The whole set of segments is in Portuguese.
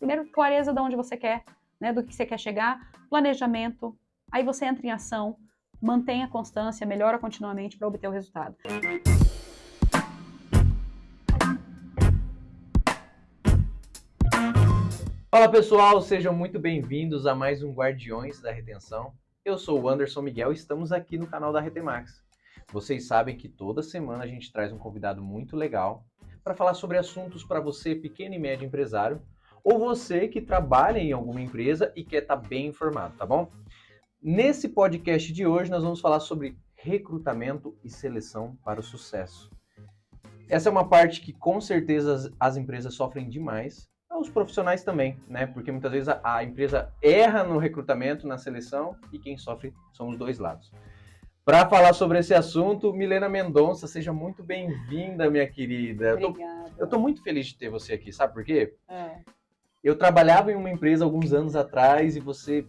primeiro, clareza de onde você quer, né, do que você quer chegar, planejamento, aí você entra em ação, mantém a constância, melhora continuamente para obter o resultado. Fala pessoal, sejam muito bem-vindos a mais um Guardiões da Retenção. Eu sou o Anderson Miguel e estamos aqui no canal da Retemax. Vocês sabem que toda semana a gente traz um convidado muito legal para falar sobre assuntos para você, pequeno e médio empresário, ou você que trabalha em alguma empresa e quer estar bem informado, tá bom? Nesse podcast de hoje nós vamos falar sobre recrutamento e seleção para o sucesso. Essa é uma parte que com certeza as empresas sofrem demais, os profissionais também, né? Porque muitas vezes a empresa erra no recrutamento, na seleção, e quem sofre são os dois lados. Para falar sobre esse assunto, Milena Mendonça, seja muito bem-vinda, minha querida. Obrigada. Eu tô muito feliz de ter você aqui, sabe por quê? Eu trabalhava em uma empresa alguns anos atrás e você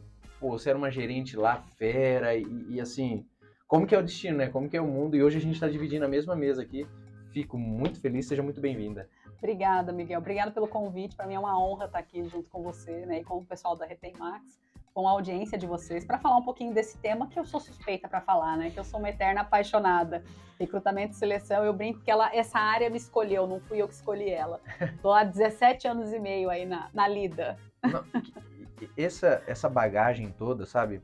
era uma gerente lá, fera, e assim, como que é o destino, né? Como que é o mundo? E hoje a gente está dividindo a mesma mesa aqui. Fico muito feliz, seja muito bem-vinda. Obrigada, Miguel. Obrigada pelo convite. Para mim é uma honra estar aqui junto com você, né, e com o pessoal da Retemax, com a audiência de vocês, para falar um pouquinho desse tema que eu sou suspeita para falar, né? Que eu sou uma eterna apaixonada. Recrutamento e seleção, eu brinco que essa área me escolheu, não fui eu que escolhi ela. Estou há 17 anos e meio aí na lida. Não, essa bagagem toda, sabe?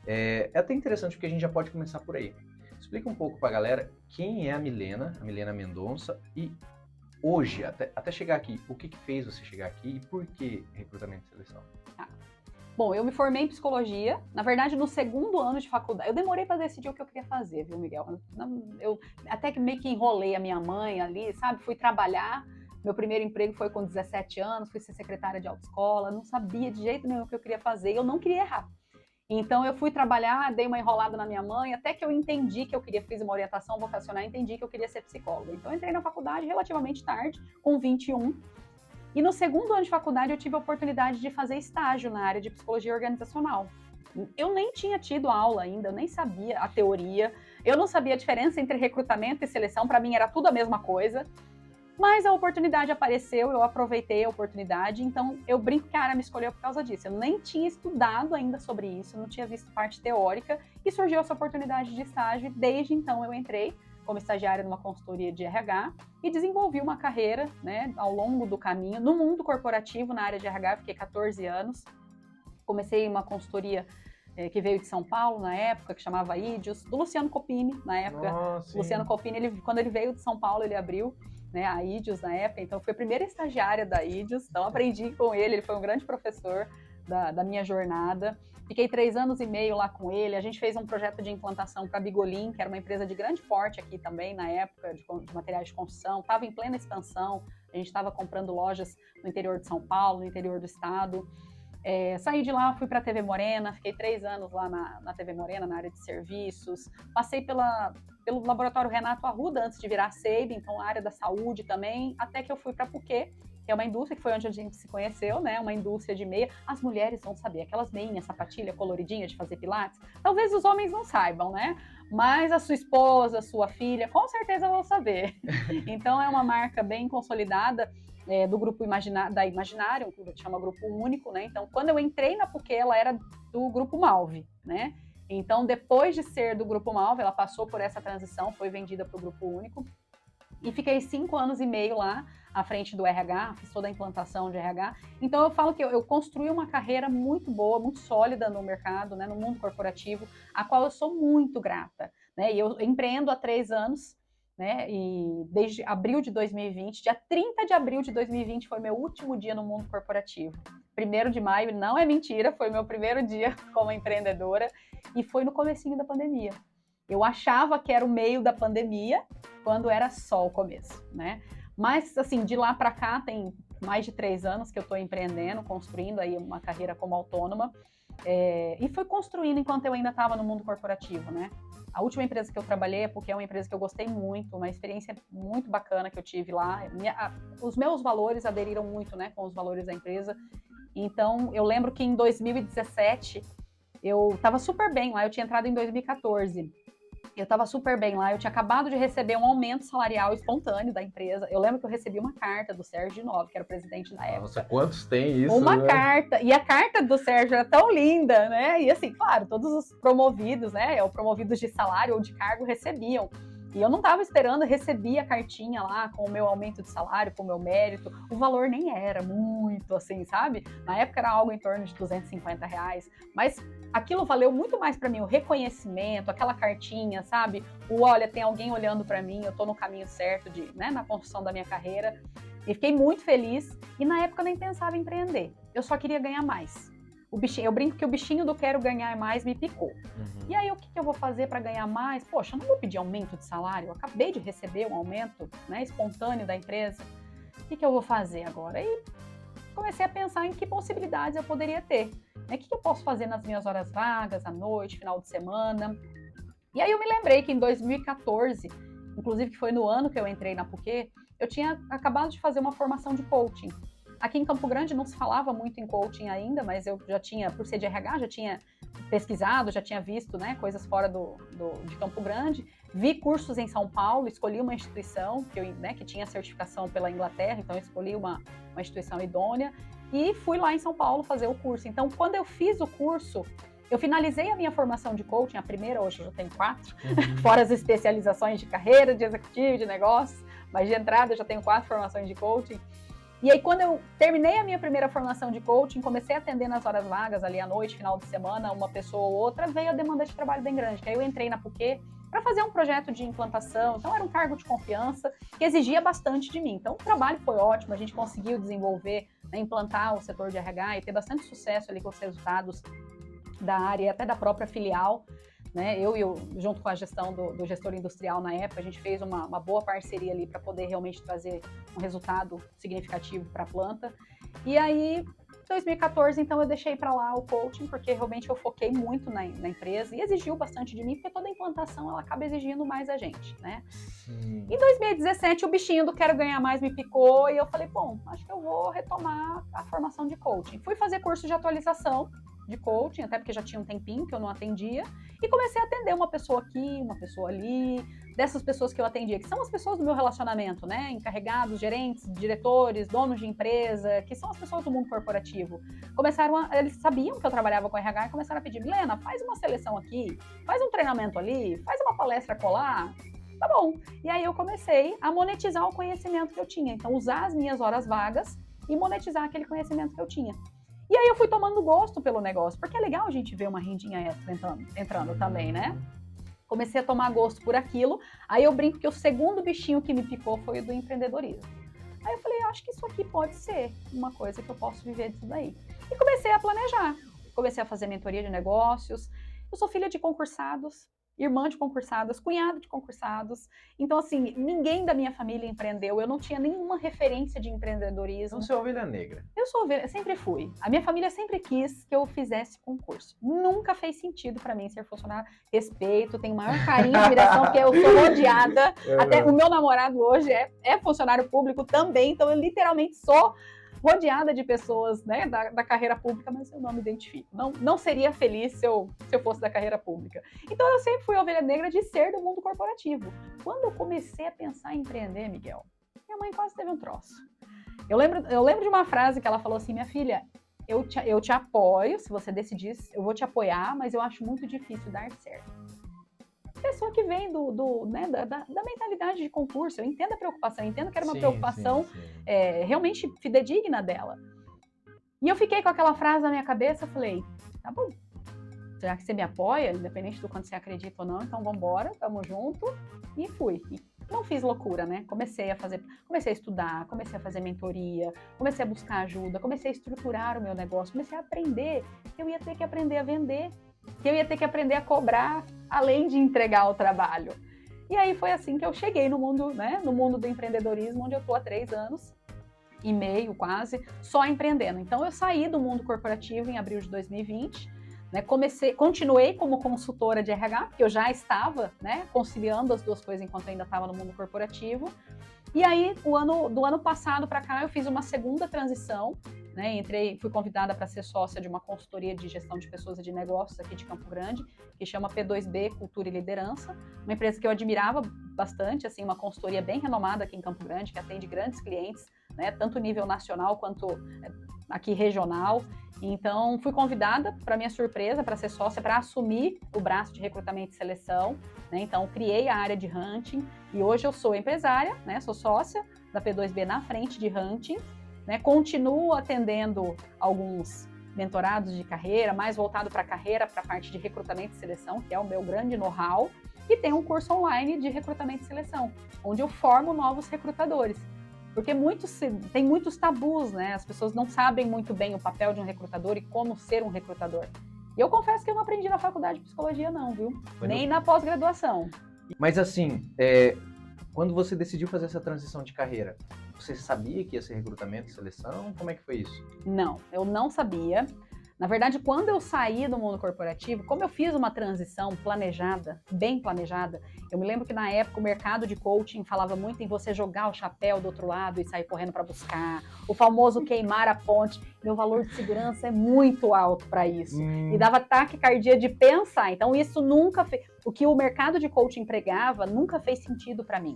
É até interessante porque a gente já pode começar por aí. Explica um pouco para a galera quem é a Milena Mendonça, e hoje, até chegar aqui, o que fez você chegar aqui e por que recrutamento e seleção? Bom, eu me formei em psicologia, na verdade no segundo ano de faculdade. Eu demorei para decidir o que eu queria fazer, viu, Miguel? Eu até que meio que enrolei a minha mãe ali, sabe? Fui trabalhar, meu primeiro emprego foi com 17 anos, fui ser secretária de autoescola, não sabia de jeito nenhum o que eu queria fazer e eu não queria errar. Então eu fui trabalhar, dei uma enrolada na minha mãe, até que eu entendi que eu queria, fiz uma orientação vocacional, entendi que eu queria ser psicóloga. Então eu entrei na faculdade relativamente tarde, com 21. E no segundo ano de faculdade eu tive a oportunidade de fazer estágio na área de psicologia organizacional. Eu nem tinha tido aula ainda, eu nem sabia a teoria, eu não sabia a diferença entre recrutamento e seleção, para mim era tudo a mesma coisa. Mas a oportunidade apareceu, eu aproveitei a oportunidade, então eu brinco que a área me escolheu por causa disso. Eu nem tinha estudado ainda sobre isso, não tinha visto parte teórica, e surgiu essa oportunidade de estágio, e desde então eu entrei como estagiária numa consultoria de RH e desenvolvi uma carreira, né, ao longo do caminho, no mundo corporativo, na área de RH, fiquei 14 anos, comecei uma consultoria que veio de São Paulo na época, que chamava Idios, do Luciano Copini, na época. Nossa, Luciano Copini, quando ele veio de São Paulo, ele abriu, né, a Idios na época, então fui a primeira estagiária da Idios, então aprendi com ele foi um grande professor da minha jornada. Fiquei 3 anos e meio lá com ele, a gente fez um projeto de implantação para a Bigolin, que era uma empresa de grande porte aqui também, na época, de materiais de construção, estava em plena expansão, a gente estava comprando lojas no interior de São Paulo, no interior do estado. Saí de lá, fui para a TV Morena, fiquei 3 anos lá na TV Morena, na área de serviços, passei pelo laboratório Renato Arruda antes de virar a SEIB, então a área da saúde também, até que eu fui para a Puquê, que é uma indústria que foi onde a gente se conheceu, né? Uma indústria de meia. As mulheres vão saber, aquelas meinhas, sapatilha coloridinha de fazer pilates, talvez os homens não saibam, né? Mas a sua esposa, a sua filha, com certeza vão saber. Então é uma marca bem consolidada, do grupo da Imaginário, que chama Grupo Único, né? Então, quando eu entrei na Puquê, ela era do Grupo Malve, né? Então, depois de ser do Grupo Malve, ela passou por essa transição, foi vendida para o Grupo Único, e fiquei 5 anos e meio lá, à frente do RH, fiz toda a implantação de RH. Então, eu falo que eu construí uma carreira muito boa, muito sólida no mercado, né, no mundo corporativo, a qual eu sou muito grata, né? E eu empreendo há 3 anos, né? E desde abril de 2020, dia 30 de abril de 2020 foi meu último dia no mundo corporativo. 1º de maio, não é mentira, foi meu primeiro dia como empreendedora e foi no comecinho da pandemia. Eu achava que era o meio da pandemia, quando era só o começo, né? Mas, assim, de lá para cá tem mais de 3 anos que eu estou empreendendo, construindo aí uma carreira como autônoma, e foi construindo enquanto eu ainda estava no mundo corporativo, né? A última empresa que eu trabalhei, porque é uma empresa que eu gostei muito, uma experiência muito bacana que eu tive lá. Os meus valores aderiram muito, né, com os valores da empresa. Então, eu lembro que em 2017, eu estava super bem lá, eu tinha entrado em 2014. Eu estava super bem lá, eu tinha acabado de receber um aumento salarial espontâneo da empresa. Eu lembro que eu recebi uma carta do Sérgio de Novo, que era o presidente da época. Nossa, quantos tem isso, Uma né? carta, e a carta do Sérgio era tão linda, né? E assim, claro, todos os promovidos, né, ou promovidos de salário ou de cargo recebiam. E eu não estava esperando, recebi a cartinha lá com o meu aumento de salário, com o meu mérito. O valor nem era muito assim, sabe? Na época era algo em torno de R$ 250, mas aquilo valeu muito mais para mim, o reconhecimento, aquela cartinha, sabe? Olha, tem alguém olhando para mim, eu tô no caminho certo né, na construção da minha carreira. E fiquei muito feliz. E na época eu nem pensava em empreender. Eu só queria ganhar mais. Eu brinco que o bichinho do quero ganhar mais me picou. E aí, o que eu vou fazer para ganhar mais? Poxa, eu não vou pedir aumento de salário. Eu acabei de receber um aumento, né, espontâneo da empresa. O que eu vou fazer agora? E comecei a pensar em que possibilidades eu poderia ter. Né? O que eu posso fazer nas minhas horas vagas, à noite, final de semana? E aí eu me lembrei que em 2014, inclusive que foi no ano que eu entrei na PUC, eu tinha acabado de fazer uma formação de coaching. Aqui em Campo Grande não se falava muito em coaching ainda, mas eu já tinha, por ser de RH, já tinha pesquisado, já tinha visto, né, coisas fora de Campo Grande. Vi cursos em São Paulo, escolhi uma instituição que tinha certificação pela Inglaterra, então eu escolhi uma instituição idônea e fui lá em São Paulo fazer o curso. Então, quando eu fiz o curso, eu finalizei a minha formação de coaching, a primeira, hoje eu já tenho 4, fora as especializações de carreira, de executivo, de negócios, mas de entrada eu já tenho 4 formações de coaching. E aí, quando eu terminei a minha primeira formação de coaching, comecei a atender nas horas vagas, ali à noite, final de semana, uma pessoa ou outra, veio a demanda de trabalho bem grande. Que aí eu entrei na PUC para fazer um projeto de implantação, então era um cargo de confiança que exigia bastante de mim. Então o trabalho foi ótimo, a gente conseguiu desenvolver, né, implantar o setor de RH e ter bastante sucesso ali com os resultados da área e até da própria filial. Né? Eu, junto com a gestão do gestor industrial na época, a gente fez uma boa parceria ali para poder realmente trazer um resultado significativo para a planta. E aí, em 2014, então, eu deixei para lá o coaching, porque realmente eu foquei muito na empresa e exigiu bastante de mim, porque toda implantação ela acaba exigindo mais a gente, né? Em 2017, o bichinho do quero ganhar mais me picou e eu falei, bom, acho que eu vou retomar a formação de coaching. Fui fazer curso de atualização de coaching, até porque já tinha um tempinho que eu não atendia, e comecei a atender uma pessoa aqui, uma pessoa ali, dessas pessoas que eu atendia, que são as pessoas do meu relacionamento, né, encarregados, gerentes, diretores, donos de empresa, que são as pessoas do mundo corporativo. Eles sabiam que eu trabalhava com RH e começaram a pedir, Milena, faz uma seleção aqui, faz um treinamento ali, faz uma palestra colar, tá bom. E aí eu comecei a monetizar o conhecimento que eu tinha, então usar as minhas horas vagas e monetizar aquele conhecimento que eu tinha. E aí eu fui tomando gosto pelo negócio, porque é legal a gente ver uma rendinha extra entrando também, né? Comecei a tomar gosto por aquilo, aí eu brinco que o segundo bichinho que me picou foi o do empreendedorismo. Aí eu falei, acho que isso aqui pode ser uma coisa que eu posso viver disso daí. E comecei a planejar, comecei a fazer mentoria de negócios. Eu sou filha de concursados, irmã de concursadas, cunhado de concursados. Então, assim, ninguém da minha família empreendeu. Eu não tinha nenhuma referência de empreendedorismo. Então você é ovelha negra. Eu sou ovelha, sempre fui. A minha família sempre quis que eu fizesse concurso. Nunca fez sentido para mim ser funcionário. Respeito, tenho o maior carinho e admiração, porque eu sou rodeada. Até o meu namorado hoje é funcionário público também, então eu literalmente sou rodeada de pessoas, né, da carreira pública, mas eu não me identifico. Não seria feliz se eu fosse da carreira pública. Então eu sempre fui ovelha negra de ser do mundo corporativo. Quando eu comecei a pensar em empreender, Miguel, minha mãe quase teve um troço. Eu lembro de uma frase que ela falou assim, minha filha, eu te apoio, se você decidir, eu vou te apoiar, mas eu acho muito difícil dar certo. Pessoa que vem né, da mentalidade de concurso, eu entendo a preocupação, eu entendo que era uma preocupação realmente fidedigna dela. E eu fiquei com aquela frase na minha cabeça, falei, tá bom, já que você me apoia, independente do quanto você acredita ou não, então vambora, tamo junto, e fui. E não fiz loucura, né? Comecei a estudar, comecei a fazer mentoria, comecei a buscar ajuda, comecei a estruturar o meu negócio, comecei a aprender que eu ia ter que aprender a vender, que eu ia ter que aprender a cobrar, além de entregar o trabalho. E aí foi assim que eu cheguei no mundo, né, no mundo do empreendedorismo, onde eu estou há 3 anos e meio quase, só empreendendo. Então eu saí do mundo corporativo em abril de 2020, né, continuei como consultora de RH, porque eu já estava, né, conciliando as duas coisas enquanto eu ainda estava no mundo corporativo. E aí, do ano passado para cá, eu fiz uma segunda transição, né? Fui convidada para ser sócia de uma consultoria de gestão de pessoas e de negócios aqui de Campo Grande, que chama P2B Cultura e Liderança, uma empresa que eu admirava bastante, assim, uma consultoria bem renomada aqui em Campo Grande, que atende grandes clientes, né? Tanto nível nacional quanto aqui regional. Então, fui convidada, para minha surpresa, para ser sócia, para assumir o braço de recrutamento e seleção, né? Então, criei a área de hunting e hoje eu sou empresária, né? Sou sócia da P2B na frente de hunting, né? Continuo atendendo alguns mentorados de carreira, mais voltado para a carreira, para a parte de recrutamento e seleção, que é o meu grande know-how, e tem um curso online de recrutamento e seleção, onde eu formo novos recrutadores. Porque tem muitos tabus, né? As pessoas não sabem muito bem o papel de um recrutador e como ser um recrutador. E eu confesso que eu não aprendi na faculdade de psicologia não, viu? Nem na pós-graduação. Mas assim, quando você decidiu fazer essa transição de carreira, você sabia que ia ser recrutamento e seleção? Como é que foi isso? Não, eu não sabia. Na verdade, quando eu saí do mundo corporativo, como eu fiz uma transição planejada, bem planejada, eu me lembro que na época o mercado de coaching falava muito em você jogar o chapéu do outro lado e sair correndo para buscar, o famoso queimar a ponte. Meu valor de segurança é muito alto para isso. E dava taquicardia de pensar. Então isso nunca fez. O que o mercado de coaching pregava nunca fez sentido para mim.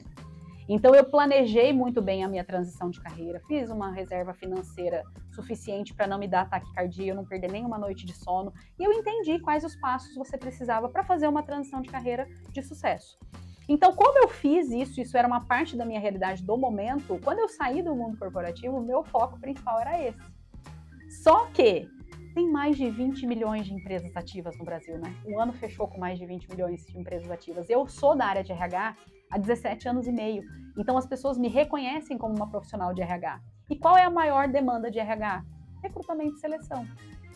Então, eu planejei muito bem a minha transição de carreira, fiz uma reserva financeira suficiente para não me dar taquicardia, eu não perder nenhuma noite de sono, e eu entendi quais os passos você precisava para fazer uma transição de carreira de sucesso. Então, como eu fiz isso era uma parte da minha realidade do momento, quando eu saí do mundo corporativo, o meu foco principal era esse. Só que tem mais de 20 milhões de empresas ativas no Brasil, né? O ano fechou com mais de 20 milhões de empresas ativas. Eu sou da área de RH há 17 anos e meio. Então, as pessoas me reconhecem como uma profissional de RH. E qual é a maior demanda de RH? Recrutamento e seleção.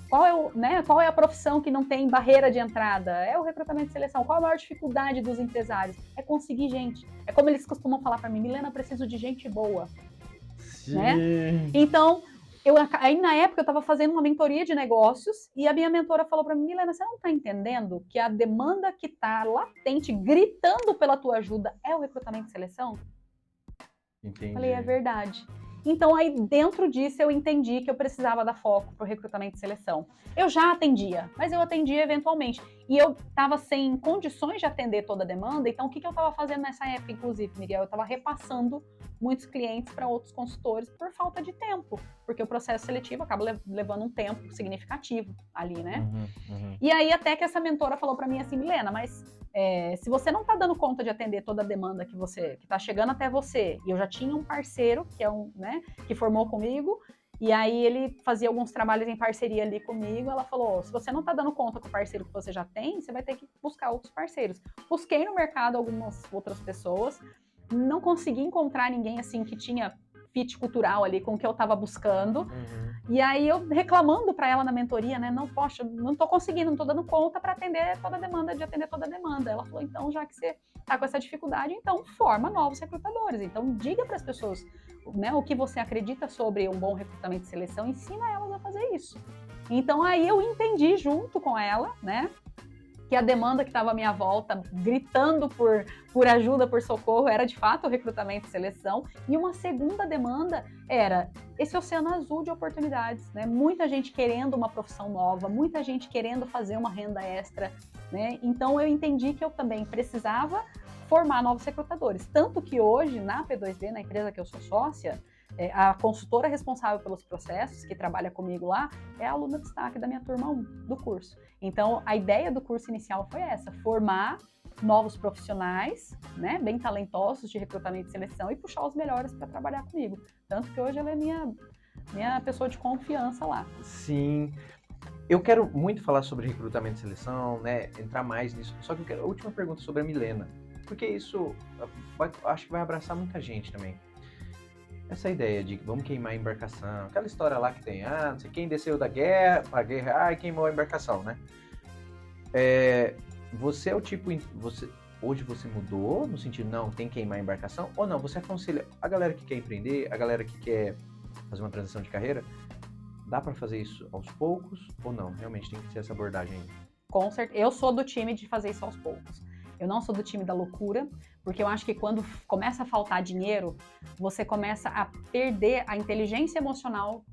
Qual é a profissão que não tem barreira de entrada? É o recrutamento e seleção. Qual a maior dificuldade dos empresários? É conseguir gente. É como eles costumam falar para mim, Milena, preciso de gente boa. Sim. Né? Então, aí na época eu estava fazendo uma mentoria de negócios e a minha mentora falou para mim, Milena, você não está entendendo que a demanda que está latente, gritando pela tua ajuda, é o recrutamento e seleção? Entendi. Falei, é verdade. Então, aí dentro disso eu entendi que eu precisava dar foco para o recrutamento e seleção. Eu já atendia, mas eu atendia eventualmente. E eu estava sem condições de atender toda a demanda, então o que eu estava fazendo nessa época, inclusive, Miguel? Eu estava repassando muitos clientes para outros consultores por falta de tempo, porque o processo seletivo acaba levando um tempo significativo ali, né? Uhum. E aí até que essa mentora falou para mim assim, Milena, mas se você não está dando conta de atender toda a demanda que está chegando até você, e eu já tinha um parceiro que formou comigo, e aí ele fazia alguns trabalhos em parceria ali comigo, ela falou, se você não está dando conta com o parceiro que você já tem, você vai ter que buscar outros parceiros. Busquei no mercado algumas outras pessoas, não consegui encontrar ninguém assim que tinha fit cultural ali com o que eu estava buscando. E aí eu reclamando para ela na mentoria, né? Não, poxa, não tô conseguindo, não tô dando conta para atender toda a demanda, Ela falou, então, já que você tá com essa dificuldade, então forma novos recrutadores. Então diga para as pessoas, né, o que você acredita sobre um bom recrutamento e seleção, ensina elas a fazer isso. Então aí eu entendi junto com ela, né? Que a demanda que estava à minha volta, gritando por ajuda, por socorro, era de fato o recrutamento e seleção. E uma segunda demanda era esse oceano azul de oportunidades, né? Muita gente querendo uma profissão nova, muita gente querendo fazer uma renda extra, né? Então eu entendi que eu também precisava formar novos recrutadores. Tanto que hoje, na P2B, na empresa que eu sou sócia, a consultora responsável pelos processos, que trabalha comigo lá, é a aluna destaque da minha turma 1 do curso. Então, a ideia do curso inicial foi essa, formar novos profissionais, né, bem talentosos de recrutamento e seleção e puxar os melhores para trabalhar comigo. Tanto que hoje ela é minha pessoa de confiança lá. Sim. Eu quero muito falar sobre recrutamento e seleção, né, entrar mais nisso. Só que eu quero a última pergunta sobre a Milena, porque isso acho que vai abraçar muita gente também. Essa ideia de vamos queimar a embarcação, aquela história lá que tem, não sei quem desceu da guerra, a guerra, queimou a embarcação, né? Você é o tipo, hoje você mudou no sentido, não, tem que queimar a embarcação, ou não, você aconselha a galera que quer empreender, a galera que quer fazer uma transição de carreira, dá para fazer isso aos poucos ou não? Realmente tem que ser essa abordagem aí. Com certeza, eu sou do time de fazer isso aos poucos. Eu não sou do time da loucura, porque eu acho que quando começa a faltar dinheiro, você começa a perder a inteligência emocional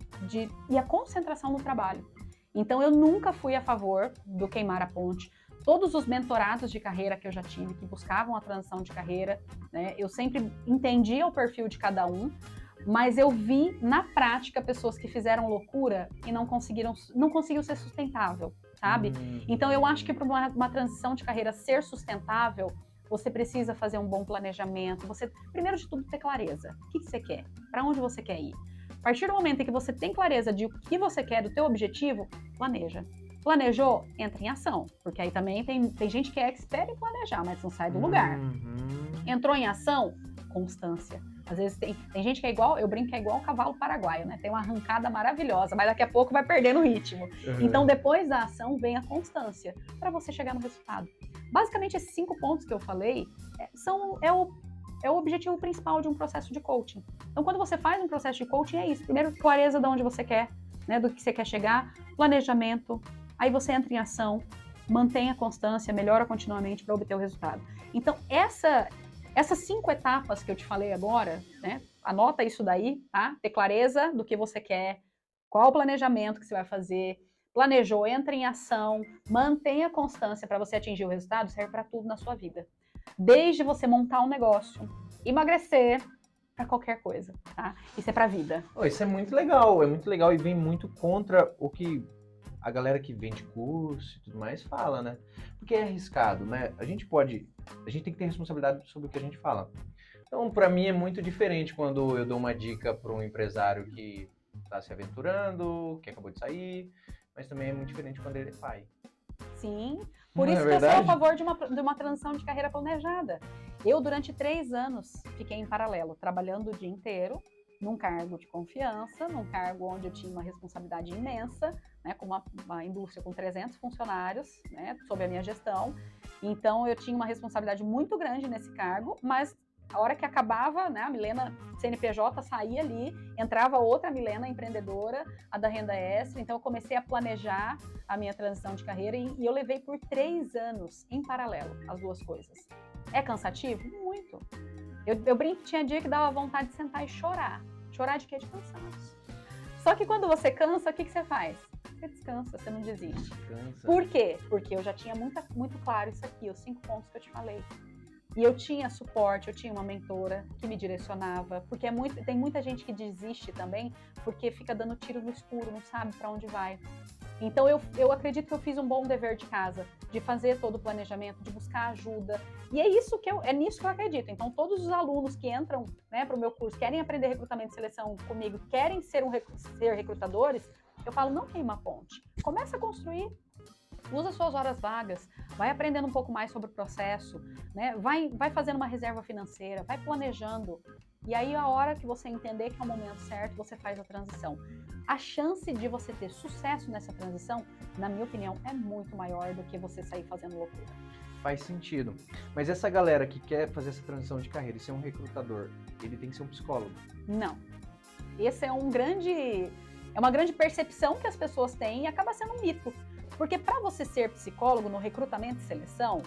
e a concentração no trabalho. Então, eu nunca fui a favor do queimar a ponte. Todos os mentorados de carreira que eu já tive, que buscavam a transição de carreira, né, eu sempre entendia o perfil de cada um, mas eu vi na prática pessoas que fizeram loucura e não conseguiu ser sustentável, sabe? Então eu acho que para uma transição de carreira ser sustentável, você precisa fazer um bom planejamento, você, primeiro de tudo, ter clareza. O que você quer? Para onde você quer ir? A partir do momento em que você tem clareza de o que você quer, do teu objetivo, planeja. Planejou, entra em ação, porque aí também tem gente que é expert em planejar, mas não sai do lugar. Entrou em ação, constância. Às vezes tem gente que é igual, eu brinco que é igual o cavalo paraguaio, né? Tem uma arrancada maravilhosa, mas daqui a pouco vai perdendo o ritmo. Então, depois da ação, vem a constância, para você chegar no resultado. Basicamente, esses 5 pontos que eu falei é o objetivo principal de um processo de coaching. Então, quando você faz um processo de coaching, é isso. Primeiro, clareza de onde você quer, né? Do que você quer chegar, planejamento, aí você entra em ação, mantém a constância, melhora continuamente para obter o resultado. Então, essas 5 etapas que eu te falei agora, né? Anota isso daí, tá? Ter clareza do que você quer, qual o planejamento que você vai fazer, planejou, entra em ação, mantenha a constância para você atingir o resultado, serve para tudo na sua vida. Desde você montar um negócio, emagrecer, para qualquer coisa, tá? Isso é para a vida. Isso é muito legal e vem muito contra o que a galera que vende curso e tudo mais fala, né? Porque é arriscado, né? A gente tem que ter responsabilidade sobre o que a gente fala. Então, para mim é muito diferente quando eu dou uma dica para um empresário que está se aventurando, que acabou de sair, mas também é muito diferente quando ele é pai. Sim, por isso que eu sou a favor de uma transição de carreira planejada. Eu, durante 3 anos, fiquei em paralelo, trabalhando o dia inteiro, num cargo de confiança, num cargo onde eu tinha uma responsabilidade imensa, né, com uma indústria com 300 funcionários, né, sob a minha gestão. Então, eu tinha uma responsabilidade muito grande nesse cargo, mas a hora que acabava, né, a Milena CNPJ saía ali, entrava outra Milena empreendedora, a da renda extra. Então, eu comecei a planejar a minha transição de carreira e eu levei por 3 anos em paralelo as duas coisas. É cansativo? Muito. Eu brinco que tinha dia que dava vontade de sentar e chorar. Chorar de quê? De cansaço. Só que quando você cansa, o que você faz? Você descansa, você não desiste. Por quê? Porque eu já tinha muito claro isso aqui, os 5 pontos que eu te falei. E eu tinha suporte, eu tinha uma mentora que me direcionava, porque tem muita gente que desiste também, porque fica dando tiro no escuro, não sabe para onde vai. Então eu acredito que eu fiz um bom dever de casa, de fazer todo o planejamento, de buscar ajuda. E é nisso que eu acredito. Então, todos os alunos que entram, né, para o meu curso, querem aprender recrutamento e seleção comigo, querem ser recrutadores, eu falo, não queima a ponte. Começa a construir. Usa suas horas vagas, vai aprendendo um pouco mais sobre o processo, né? Vai fazendo uma reserva financeira, vai planejando. E aí, a hora que você entender que é o momento certo, você faz a transição. A chance de você ter sucesso nessa transição, na minha opinião, é muito maior do que você sair fazendo loucura. Faz sentido. Mas essa galera que quer fazer essa transição de carreira e ser um recrutador, ele tem que ser um psicólogo? Não. Esse é uma grande percepção que as pessoas têm e acaba sendo um mito. Porque para você ser psicólogo no recrutamento e seleção,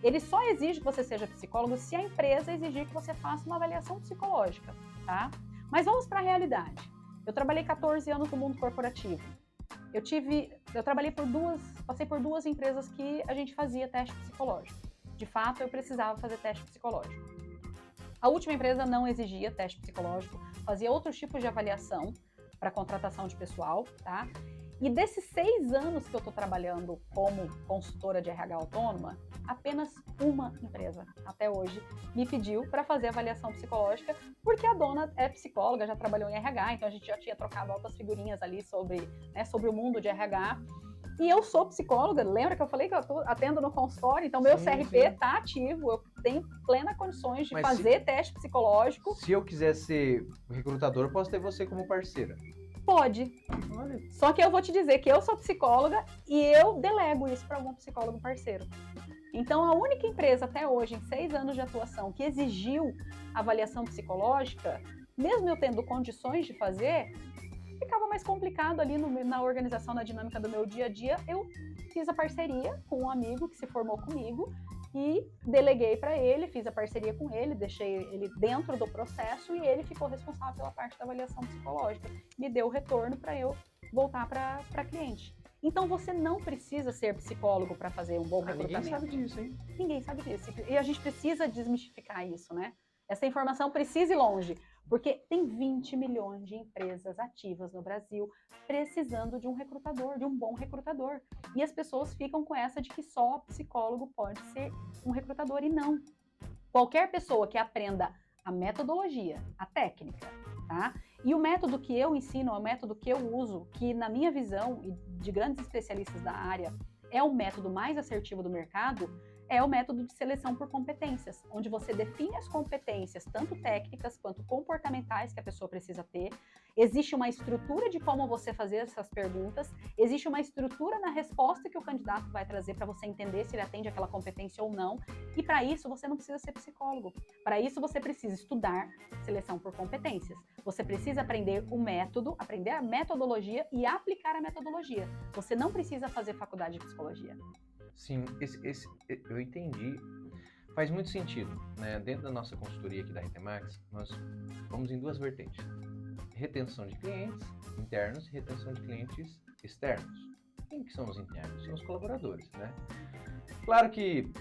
ele só exige que você seja psicólogo se a empresa exigir que você faça uma avaliação psicológica, tá? Mas vamos para a realidade. Eu trabalhei 14 anos no mundo corporativo. Passei por 2 empresas que a gente fazia teste psicológico. De fato, eu precisava fazer teste psicológico. A última empresa não exigia teste psicológico, fazia outros tipos de avaliação para contratação de pessoal, tá? E desses 6 anos que eu estou trabalhando como consultora de RH autônoma, apenas uma empresa, até hoje, me pediu para fazer avaliação psicológica, porque a dona é psicóloga, já trabalhou em RH, então a gente já tinha trocado altas figurinhas ali sobre o mundo de RH. E eu sou psicóloga, lembra que eu falei que eu atendo no consultório? Então meu CRP está ativo, eu tenho plenas condições de fazer teste psicológico. Se eu quiser ser recrutador, eu posso ter você como parceira? Pode. Olha. Só que eu vou te dizer que eu sou psicóloga e eu delego isso para algum psicólogo parceiro. Então, a única empresa até hoje, em 6 anos de atuação, que exigiu avaliação psicológica, mesmo eu tendo condições de fazer, ficava mais complicado ali na organização, na dinâmica do meu dia a dia. Eu fiz a parceria com um amigo que se formou comigo e deleguei para ele, fiz a parceria com ele, deixei ele dentro do processo e ele ficou responsável pela parte da avaliação psicológica. Me deu o retorno para eu voltar para cliente. Então você não precisa ser psicólogo para fazer um bom recrutamento. Ninguém sabe disso, hein? Ninguém sabe disso. E a gente precisa desmistificar isso, né? Essa informação precisa ir longe, porque tem 20 milhões de empresas ativas no Brasil precisando de um recrutador, de um bom recrutador. E as pessoas ficam com essa de que só psicólogo pode ser um recrutador, e não. Qualquer pessoa que aprenda a metodologia, a técnica, tá? E o método que eu ensino, o método que eu uso, que na minha visão e de grandes especialistas da área é o método mais assertivo do mercado, é o método de seleção por competências, onde você define as competências, tanto técnicas quanto comportamentais, que a pessoa precisa ter. Existe uma estrutura de como você fazer essas perguntas, existe uma estrutura na resposta que o candidato vai trazer para você entender se ele atende aquela competência ou não. E para isso você não precisa ser psicólogo. Para isso você precisa estudar seleção por competências. Você precisa aprender o método, aprender a metodologia e aplicar a metodologia. Você não precisa fazer faculdade de psicologia. Sim, eu entendi. Faz muito sentido, né? Dentro da nossa consultoria aqui da RTMax, nós vamos em duas vertentes. Retenção de clientes internos e retenção de clientes externos. Quem que são os internos? São os colaboradores, né? Claro que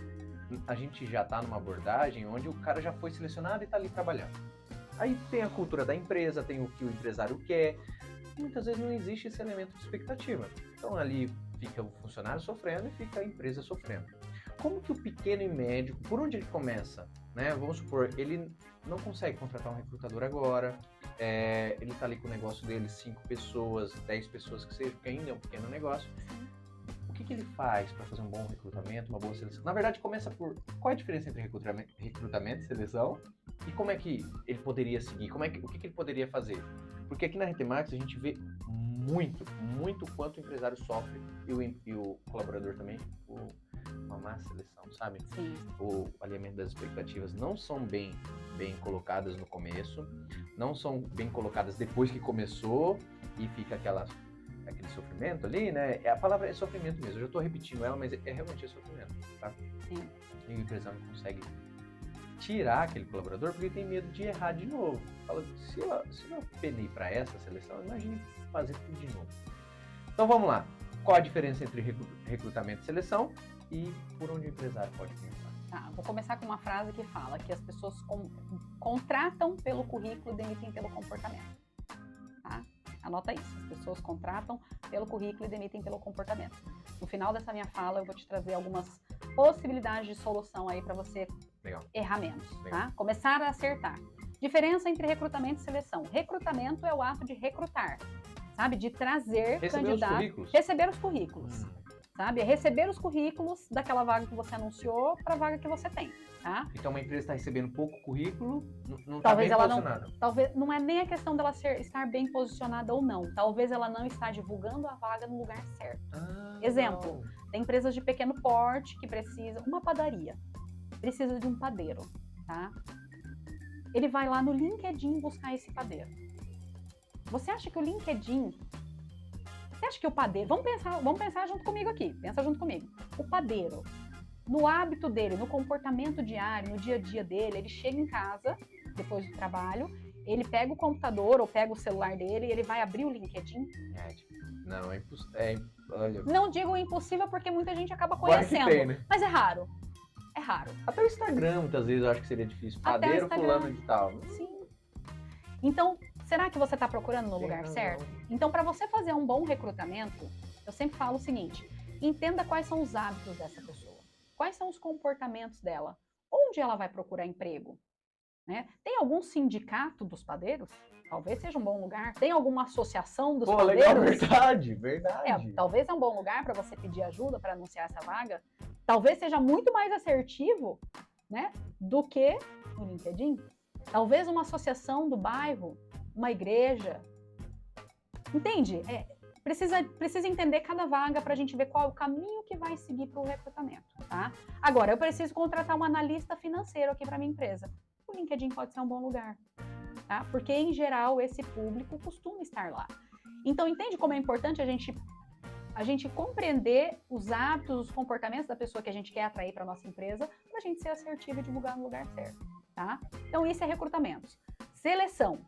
a gente já está numa abordagem onde o cara já foi selecionado e está ali trabalhando. Aí tem a cultura da empresa, tem o que o empresário quer. Muitas vezes não existe esse elemento de expectativa. Então ali fica o funcionário sofrendo e fica a empresa sofrendo. Como que o pequeno e médio, por onde ele começa? Né? Vamos supor, ele não consegue contratar um recrutador agora, ele está ali com o negócio dele, 5 pessoas, 10 pessoas que seja, porque ainda é um pequeno negócio. O que ele faz para fazer um bom recrutamento, uma boa seleção? Na verdade, começa por qual é a diferença entre recrutamento e seleção e como é que ele poderia seguir, o que ele poderia fazer? Porque aqui na RTMax a gente vê muito quanto o empresário sofre e o colaborador também, uma má seleção, sabe? Sim. O alinhamento das expectativas não são bem colocadas no começo, não são bem colocadas depois que começou e fica aquele sofrimento ali, né? A palavra é sofrimento mesmo, eu já estou repetindo ela, mas realmente sofrimento, tá? Sim. E o empresário não consegue tirar aquele colaborador porque tem medo de errar de novo. Fala, se eu penei para essa seleção, imagine fazer tudo de novo. Então vamos lá. Qual a diferença entre recrutamento e seleção e por onde o empresário pode começar? Tá, vou começar com uma frase que fala que as pessoas contratam pelo currículo e demitem pelo comportamento. Tá? Anota isso. As pessoas contratam pelo currículo e demitem pelo comportamento. No final dessa minha fala, eu vou te trazer algumas possibilidades de solução aí para você errar menos, tá? Começar a acertar. Diferença entre recrutamento e seleção. Recrutamento é o ato de recrutar, sabe? De trazer candidatos. Receber os currículos. Sabe? Receber os currículos daquela vaga que você anunciou para a vaga que você tem, tá? Então uma empresa está recebendo pouco currículo, não está bem posicionada. Talvez não é nem a questão dela estar bem posicionada ou não. Talvez ela não está divulgando a vaga no lugar certo. Exemplo, tem empresas de pequeno porte que precisam, uma padaria, precisa de um padeiro, tá? Ele vai lá no LinkedIn buscar esse padeiro. Você acha que o LinkedIn... Você acha que o padeiro... Vamos pensar junto comigo aqui. Pensa junto comigo. O padeiro, no hábito dele, no comportamento diário, no dia a dia dele, ele chega em casa, depois do trabalho, ele pega o computador ou pega o celular dele e ele vai abrir o LinkedIn? Não, é impossível. Olha... Não digo impossível porque muita gente acaba conhecendo, tem, né? Mas é raro. É raro. Até o Instagram, muitas vezes, eu acho que seria difícil. Padeiro fulano de tal. Sim. Então, será que você está procurando no lugar certo? Então, para você fazer um bom recrutamento, eu sempre falo o seguinte: entenda quais são os hábitos dessa pessoa. Quais são os comportamentos dela? Onde ela vai procurar emprego? Né? Tem algum sindicato dos padeiros? Talvez seja um bom lugar. Tem alguma associação dos padeiros? Legal, verdade. Talvez é um bom lugar para você pedir ajuda para anunciar essa vaga. Talvez seja muito mais assertivo, né, do que no LinkedIn. Talvez uma associação do bairro, uma igreja. Entende? Precisa entender cada vaga para a gente ver qual é o caminho que vai seguir para o recrutamento, tá? Agora, eu preciso contratar um analista financeiro aqui para minha empresa. O LinkedIn pode ser um bom lugar, tá? Porque, em geral, esse público costuma estar lá. Então, entende como é importante a gente a gente compreender os hábitos, os comportamentos da pessoa que a gente quer atrair para nossa empresa, para a gente ser assertivo e divulgar no lugar certo, tá? Então, isso é recrutamento. Seleção.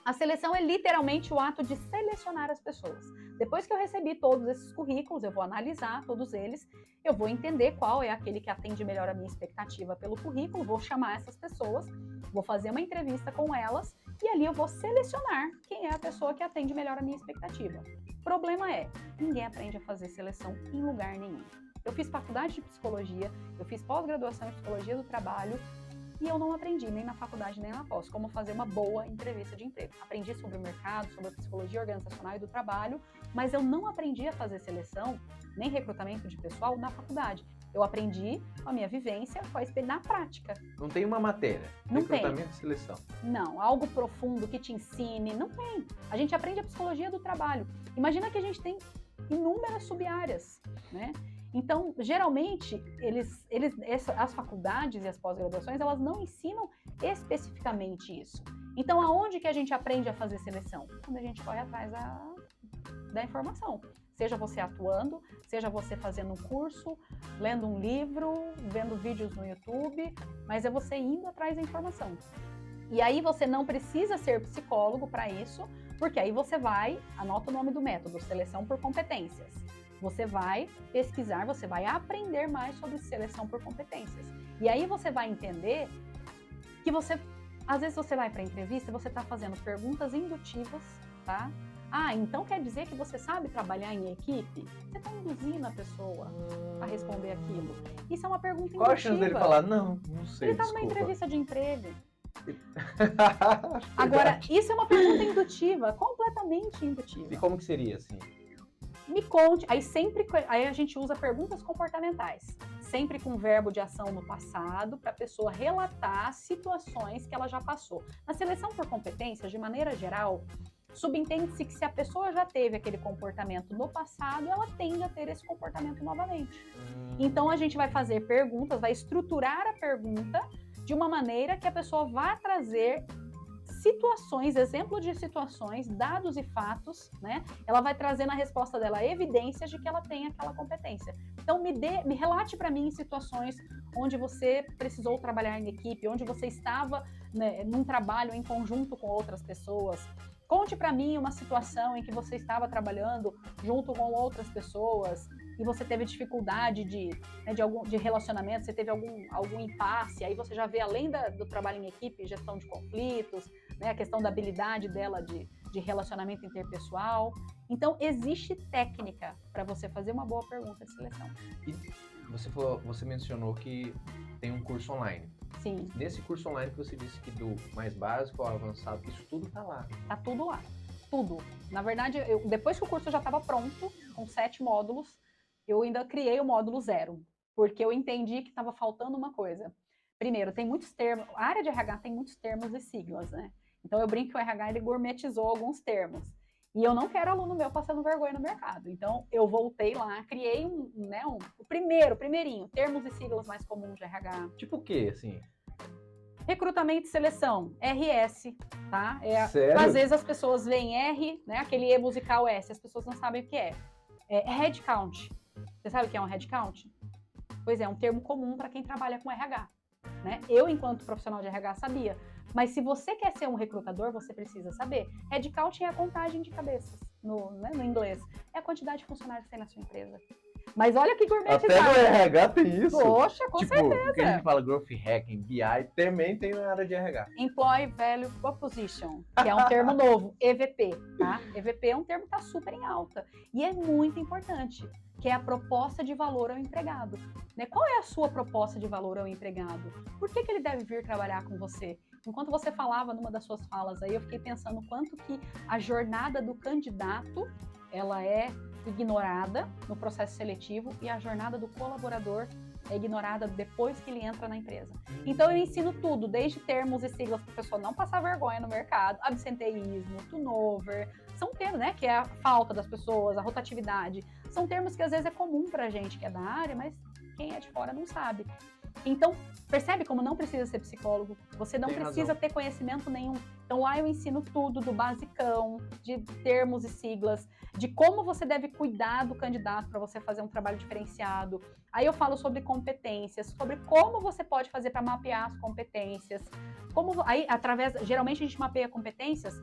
A seleção é literalmente o ato de selecionar as pessoas. Depois que eu recebi todos esses currículos, eu vou analisar todos eles, eu vou entender qual é aquele que atende melhor a minha expectativa pelo currículo, vou chamar essas pessoas, vou fazer uma entrevista com elas e ali eu vou selecionar quem é a pessoa que atende melhor a minha expectativa. O problema é, ninguém aprende a fazer seleção em lugar nenhum. Eu fiz faculdade de psicologia, eu fiz pós-graduação em psicologia do trabalho, e eu não aprendi, nem na faculdade, nem na pós, como fazer uma boa entrevista de emprego. Aprendi sobre o mercado, sobre a psicologia organizacional e do trabalho, mas eu não aprendi a fazer seleção, nem recrutamento de pessoal na faculdade. Eu aprendi com a minha vivência, na prática. Não tem uma matéria, não recrutamento tem. e seleção. Não, algo profundo que te ensine, não tem. A gente aprende a psicologia do trabalho. Imagina que a gente tem inúmeras sub-áreas, né? Então, geralmente, as faculdades e as pós-graduações, elas não ensinam especificamente isso. Então, aonde que a gente aprende a fazer seleção? Quando a gente corre atrás da informação. Seja você atuando, seja você fazendo um curso, lendo um livro, vendo vídeos no YouTube, mas é você indo atrás da informação. E aí você não precisa ser psicólogo para isso, porque aí você vai, anota o nome do método, seleção por competências. Você vai pesquisar, você vai aprender mais sobre seleção por competências. E aí você vai entender que às vezes você vai para a entrevista e você está fazendo perguntas indutivas, tá? Ah, então quer dizer que você sabe trabalhar em equipe? Você está induzindo a pessoa a responder aquilo. Isso é uma pergunta indutiva. Qual a chance dele falar, não sei, Ele está numa desculpa. entrevista de emprego. Agora, isso é uma pergunta indutiva, completamente indutiva. E como que seria assim? Me conte, aí a gente usa perguntas comportamentais, sempre com verbo de ação no passado, para a pessoa relatar situações que ela já passou. Na seleção por competências, de maneira geral, subentende-se que se a pessoa já teve aquele comportamento no passado, ela tende a ter esse comportamento novamente. Então a gente vai fazer perguntas, vai estruturar a pergunta de uma maneira que a pessoa vá trazer situações, exemplo de situações, dados e fatos, né? Ela vai trazer na resposta dela evidências de que ela tem aquela competência. Então, me relate para mim situações onde você precisou trabalhar em equipe, onde você estava, né, num trabalho em conjunto com outras pessoas. Conte para mim uma situação em que você estava trabalhando junto com outras pessoas e você teve dificuldade de relacionamento, você teve algum impasse, aí você já vê, além do trabalho em equipe, gestão de conflitos, né, a questão da habilidade dela de relacionamento interpessoal. Então, existe técnica para você fazer uma boa pergunta de seleção. E você mencionou que tem um curso online. Sim. Nesse curso online que você disse que do mais básico ao avançado, isso tudo tá lá. Tá tudo lá. Tudo. Na verdade, depois que o curso já estava pronto, com 7 módulos, eu ainda criei o módulo 0, porque eu entendi que estava faltando uma coisa. Primeiro, tem muitos termos, a área de RH tem muitos termos e siglas, né? Então eu brinco que o RH ele gourmetizou alguns termos. E eu não quero aluno meu passando vergonha no mercado. Então eu voltei lá, criei o primeirinho, termos e siglas mais comuns de RH. Tipo o quê, assim? Recrutamento e seleção, RS, tá? Sério? Às vezes as pessoas veem R, né? Aquele E musical S, as pessoas não sabem o que é. Headcount. Você sabe o que é um headcount? Pois é um termo comum para quem trabalha com RH, né? Eu, enquanto profissional de RH, sabia. Mas se você quer ser um recrutador, você precisa saber. Headcount é a contagem de cabeças, no inglês. É a quantidade de funcionários que tem na sua empresa. Mas olha que gourmetizado. Até no RH tem isso? Poxa, com certeza. Porque a gente fala Growth Hacking, BI, também tem na área de RH. Employee Value Proposition, que é um termo novo, EVP, tá? EVP é um termo que está super em alta. E é muito importante, que é a proposta de valor ao empregado. Né? Qual é a sua proposta de valor ao empregado? Por que ele deve vir trabalhar com você? Enquanto você falava numa das suas falas aí, eu fiquei pensando quanto que a jornada do candidato, ela é ignorada no processo seletivo e a jornada do colaborador é ignorada depois que ele entra na empresa. Então eu ensino tudo, desde termos e siglas para a pessoa não passar vergonha no mercado, absenteísmo, turnover, são termos, né, que é a falta das pessoas, a rotatividade, são termos que às vezes é comum para a gente que é da área, mas quem é de fora não sabe. Então, percebe como não precisa ser psicólogo? Você não Tem precisa razão. ter conhecimento nenhum. Então, lá eu ensino tudo do basicão, de termos e siglas, de como você deve cuidar do candidato para você fazer um trabalho diferenciado. Aí eu falo sobre competências, sobre como você pode fazer para mapear as competências. Geralmente a gente mapeia competências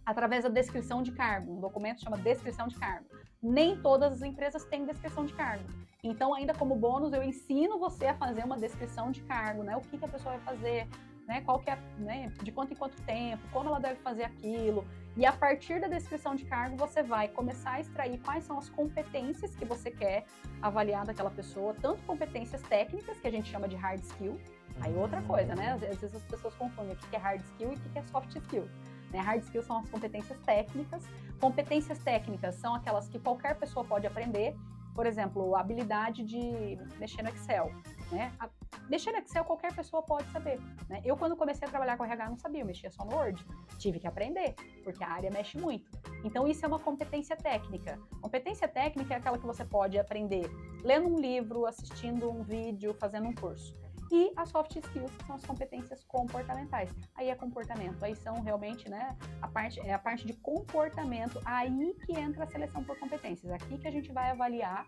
através da descrição de cargo. Um documento chama descrição de cargo. Nem todas as empresas têm descrição de cargo. Então, ainda como bônus, eu ensino você a fazer uma descrição de cargo, né? O que a pessoa vai fazer, né? Qual que é, né? De quanto em quanto tempo, como ela deve fazer aquilo. E a partir da descrição de cargo, você vai começar a extrair quais são as competências que você quer avaliar daquela pessoa, tanto competências técnicas, que a gente chama de hard skill. Aí outra coisa, né? Às vezes as pessoas confundem o que é hard skill e o que é soft skill. Hard skills são as competências técnicas. Competências técnicas são aquelas que qualquer pessoa pode aprender. Por exemplo, a habilidade de mexer no Excel. Né? Mexer no Excel qualquer pessoa pode saber. Né? Eu, quando comecei a trabalhar com RH, não sabia, eu mexia só no Word. Tive que aprender, porque a área mexe muito. Então, isso é uma competência técnica. Competência técnica é aquela que você pode aprender lendo um livro, assistindo um vídeo, fazendo um curso. E as soft skills, que são as competências comportamentais. Aí é comportamento, aí são realmente, né, a parte de comportamento, aí que entra a seleção por competências. Aqui que a gente vai avaliar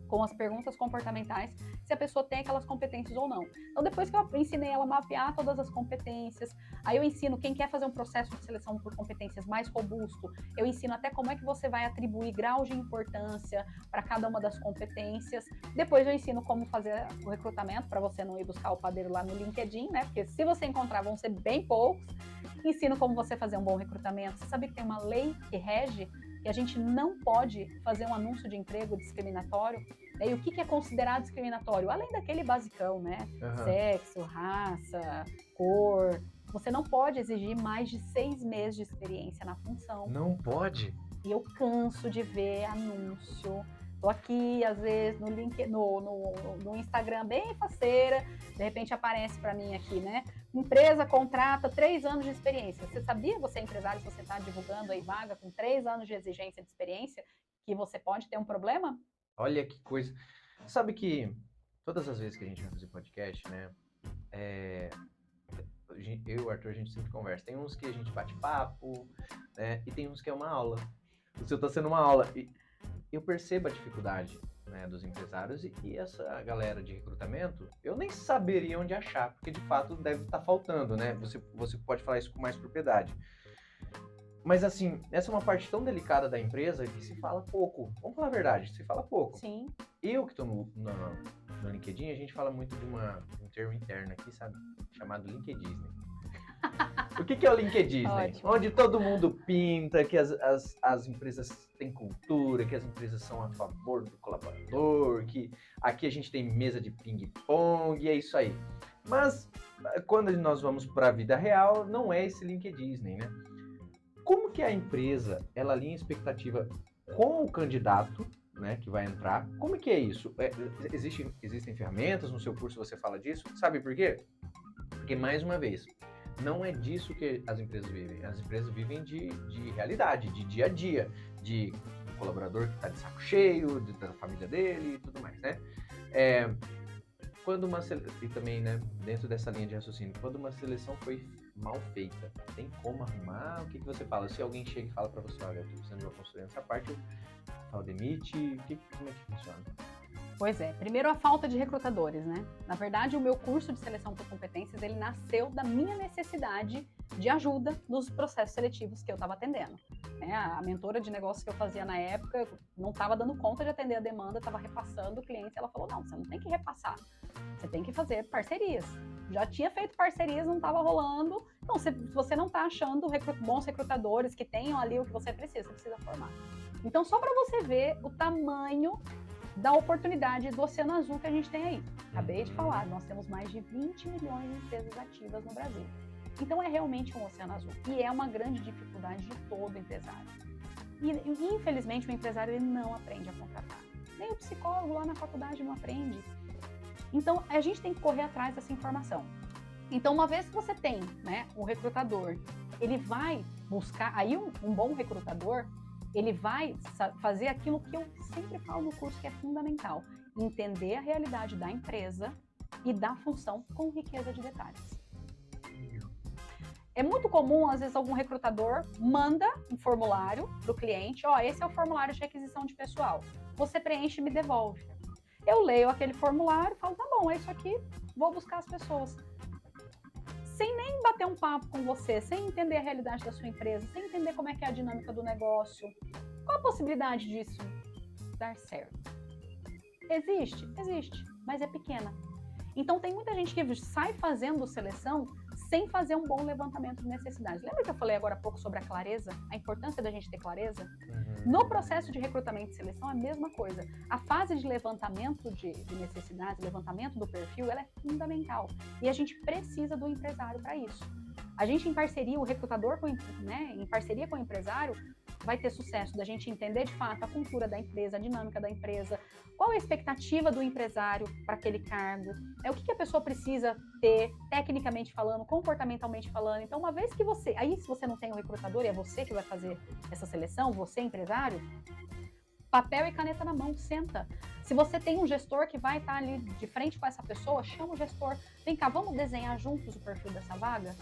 com as perguntas comportamentais, se a pessoa tem aquelas competências ou não. Então, depois que eu ensinei ela a mapear todas as competências, aí eu ensino quem quer fazer um processo de seleção por competências mais robusto, eu ensino até como é que você vai atribuir graus de importância para cada uma das competências. Depois eu ensino como fazer o recrutamento, para você não ir buscar o padeiro lá no LinkedIn, né? Porque se você encontrar, vão ser bem poucos. Ensino como você fazer um bom recrutamento. Você sabe que tem uma lei que rege que a gente não pode fazer um anúncio de emprego discriminatório. E o que é considerado discriminatório? Além daquele basicão, né? Sexo, raça, cor. Você não pode exigir mais de 6 meses de experiência na função. Não pode? E eu canso de ver anúncio. Tô aqui, às vezes, no Instagram, bem faceira, de repente aparece para mim aqui, né? Empresa contrata 3 anos de experiência. Você sabia, você é empresário, se você está divulgando aí vaga com 3 anos de exigência de experiência, que você pode ter um problema? Olha que coisa. Sabe que todas as vezes que a gente vai fazer podcast, né? Eu e o Arthur, a gente sempre conversa. Tem uns que a gente bate papo, né? E tem uns que é uma aula. O seu tá sendo uma aula. E eu percebo a dificuldade, né, dos empresários e essa galera de recrutamento, eu nem saberia onde achar, porque de fato deve estar faltando, né? Você pode falar isso com mais propriedade. Mas assim, essa é uma parte tão delicada da empresa que se fala pouco. Vamos falar a verdade, se fala pouco. Sim. Eu que estou no LinkedIn, a gente fala muito de um termo interno aqui, sabe? Chamado LinkedIn. O que é o LinkedIn? Onde todo mundo pinta, que as empresas têm cultura, que as empresas são a favor do colaborador, que aqui a gente tem mesa de ping-pong, e é isso aí. Mas quando nós vamos para a vida real, não é esse LinkedIn, né? Como que a empresa, ela alinha a expectativa com o candidato, né, que vai entrar? Como que é isso? Existem ferramentas, no seu curso você fala disso? Sabe por quê? Porque, mais uma vez, não é disso que as empresas vivem. As empresas vivem de realidade, de dia a dia, de um colaborador que está de saco cheio, da família dele e tudo mais, né? E também, né, dentro dessa linha de raciocínio, quando uma seleção foi mal feita, tem como arrumar? O que você fala? Se alguém chega e fala para você, olha, eu tô precisando de uma consultoria nessa parte, eu falo, demite, como é que funciona? Pois é, primeiro a falta de recrutadores, né? Na verdade, o meu curso de seleção por competências, ele nasceu da minha necessidade de ajuda nos processos seletivos que eu estava atendendo. A mentora de negócios que eu fazia na época não estava dando conta de atender a demanda, estava repassando o cliente, ela falou, não, você não tem que repassar, você tem que fazer parcerias. Já tinha feito parcerias, não estava rolando, então se você não está achando bons recrutadores que tenham ali o que você precisa formar. Então, só para você ver o tamanho da oportunidade do oceano azul que a gente tem aí. Acabei de falar, nós temos mais de 20 milhões de empresas ativas no Brasil. Então é realmente um oceano azul. E é uma grande dificuldade de todo empresário. E infelizmente o empresário ele não aprende a contratar. Nem o psicólogo lá na faculdade não aprende. Então a gente tem que correr atrás dessa informação. Então uma vez que você tem, né, um recrutador, ele vai buscar, aí um bom recrutador, ele vai fazer aquilo que eu sempre falo no curso, que é fundamental. Entender a realidade da empresa e da função com riqueza de detalhes. É muito comum, às vezes, algum recrutador manda um formulário para o cliente, esse é o formulário de requisição de pessoal, você preenche e me devolve. Eu leio aquele formulário e falo, tá bom, é isso aqui, vou buscar as pessoas. Sem nem bater um papo com você, sem entender a realidade da sua empresa, sem entender como é que é a dinâmica do negócio. Qual a possibilidade disso dar certo? Existe? Existe, mas é pequena. Então tem muita gente que sai fazendo seleção sem fazer um bom levantamento de necessidades. Lembra que eu falei agora há pouco sobre a clareza? A importância da gente ter clareza? No processo de recrutamento e seleção é a mesma coisa. A fase de levantamento de necessidades, levantamento do perfil, ela é fundamental. E a gente precisa do empresário para isso. A gente em parceria, o recrutador em parceria com o empresário, vai ter sucesso da gente entender de fato a cultura da empresa, a dinâmica da empresa, qual é a expectativa do empresário para aquele cargo, o que a pessoa precisa ter, tecnicamente falando, comportamentalmente falando. Então, uma vez que se você não tem um recrutador e é você que vai fazer essa seleção, você empresário, papel e caneta na mão, senta. Se você tem um gestor que vai estar ali de frente com essa pessoa, chama o gestor, vem cá, vamos desenhar juntos o perfil dessa vaga?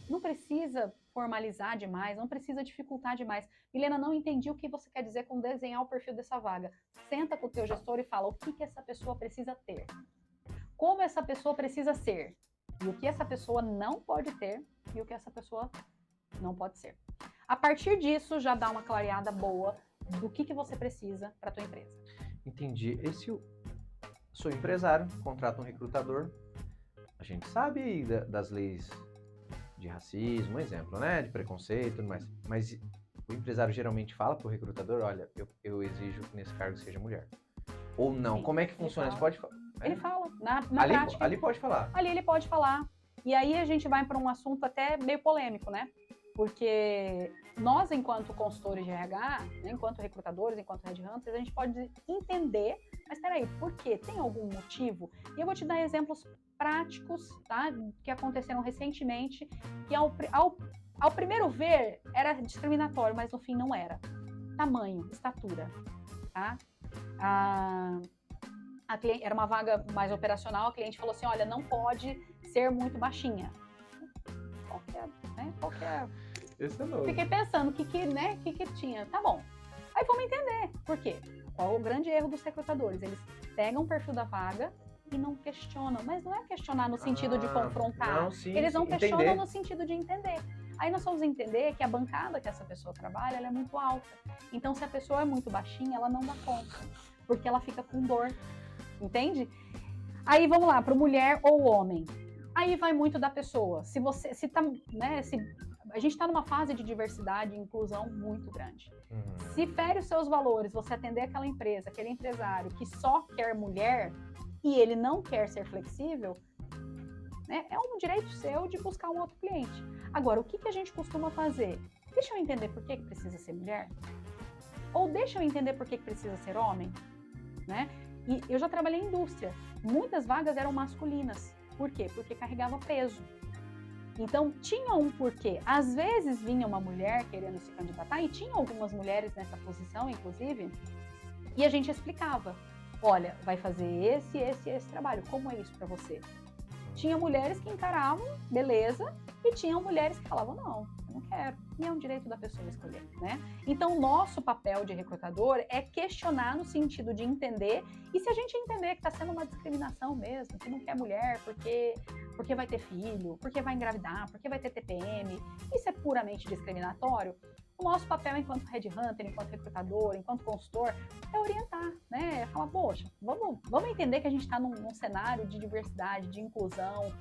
Não precisa formalizar demais, não precisa dificultar demais. Milena, não entendi o que você quer dizer com desenhar o perfil dessa vaga. Senta com o teu gestor e fala o que essa pessoa precisa ter, como essa pessoa precisa ser, e o que essa pessoa não pode ter e o que essa pessoa não pode ser. A partir disso, já dá uma clareada boa do que você precisa para a tua empresa. Entendi. Sou empresário, contrato um recrutador, a gente sabe das leis de racismo, um exemplo, né, de preconceito e tudo mais, mas o empresário geralmente fala pro recrutador, olha, eu exijo que nesse cargo seja mulher. Ou não, sim, como é que funciona? Você pode falar? Ele fala, na prática. Ali pode falar. Ali ele pode falar. E aí a gente vai para um assunto até meio polêmico, né? Porque nós, enquanto consultores de RH, né, enquanto recrutadores, enquanto headhunters, a gente pode entender, mas peraí, por quê? Tem algum motivo? E eu vou te dar exemplos práticos, tá, que aconteceram recentemente, que ao primeiro ver era discriminatório, mas no fim não era. Tamanho, estatura, tá? A cliente, era uma vaga mais operacional, a cliente falou assim, olha, não pode ser muito baixinha. Qual que é? Esse é novo. Fiquei pensando o que tinha. Tá bom. Aí vamos entender. Por quê? Qual o grande erro dos recrutadores? Eles pegam o perfil da vaga e não questionam. Mas não é questionar no sentido de confrontar. Não, sim, eles não questionam entender. No sentido de entender. Aí nós vamos entender que a bancada que essa pessoa trabalha, ela é muito alta. Então, se a pessoa é muito baixinha, ela não dá conta. Porque ela fica com dor. Entende? Aí vamos lá, para mulher ou homem. Aí vai muito da pessoa. Se a gente está numa fase de diversidade e inclusão muito grande. Se fere os seus valores, você atender aquela empresa, aquele empresário que só quer mulher e ele não quer ser flexível, né, é um direito seu de buscar um outro cliente. Agora, o que a gente costuma fazer? Deixa eu entender por que precisa ser mulher? Ou deixa eu entender por que precisa ser homem? Né? E eu já trabalhei em indústria. Muitas vagas eram masculinas. Por quê? Porque carregava peso. Então, tinha um porquê. Às vezes vinha uma mulher querendo se candidatar, e tinha algumas mulheres nessa posição, inclusive, e a gente explicava. Olha, vai fazer esse trabalho. Como é isso para você? Tinha mulheres que encaravam, beleza, e tinham mulheres que falavam, não, eu não quero. E é um direito da pessoa escolher, né? Então, nosso papel de recrutador é questionar no sentido de entender, e se a gente entender que está sendo uma discriminação mesmo, que não quer mulher porque vai ter filho, porque vai engravidar, porque vai ter TPM, isso é puramente discriminatório, o nosso papel enquanto headhunter, enquanto recrutador, enquanto consultor, é orientar, né? É falar, poxa, vamos entender que a gente está num cenário de diversidade, de inclusão,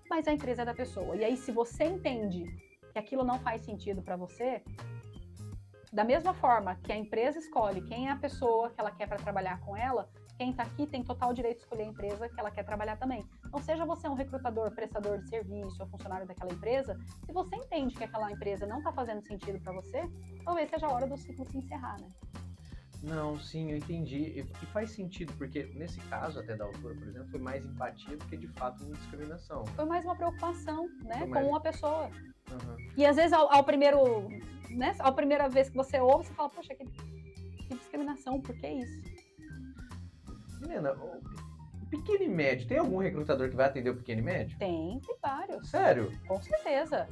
mas a empresa é da pessoa. E aí, se você entende que aquilo não faz sentido para você, da mesma forma que a empresa escolhe quem é a pessoa que ela quer para trabalhar com ela, quem está aqui tem total direito de escolher a empresa que ela quer trabalhar também. Então, seja você um recrutador, prestador de serviço ou funcionário daquela empresa, se você entende que aquela empresa não está fazendo sentido para você, talvez seja a hora do ciclo se encerrar, né? Não, sim, eu entendi. E faz sentido, porque nesse caso, até da autora, por exemplo, foi mais empatia do que de fato uma discriminação. Foi mais uma preocupação, né, com uma pessoa. Uhum. E às vezes, ao primeira vez que você ouve, você fala, poxa, que discriminação, por que isso? Milena, pequeno e médio, tem algum recrutador que vai atender o pequeno e médio? Tem vários. Sério? Com certeza.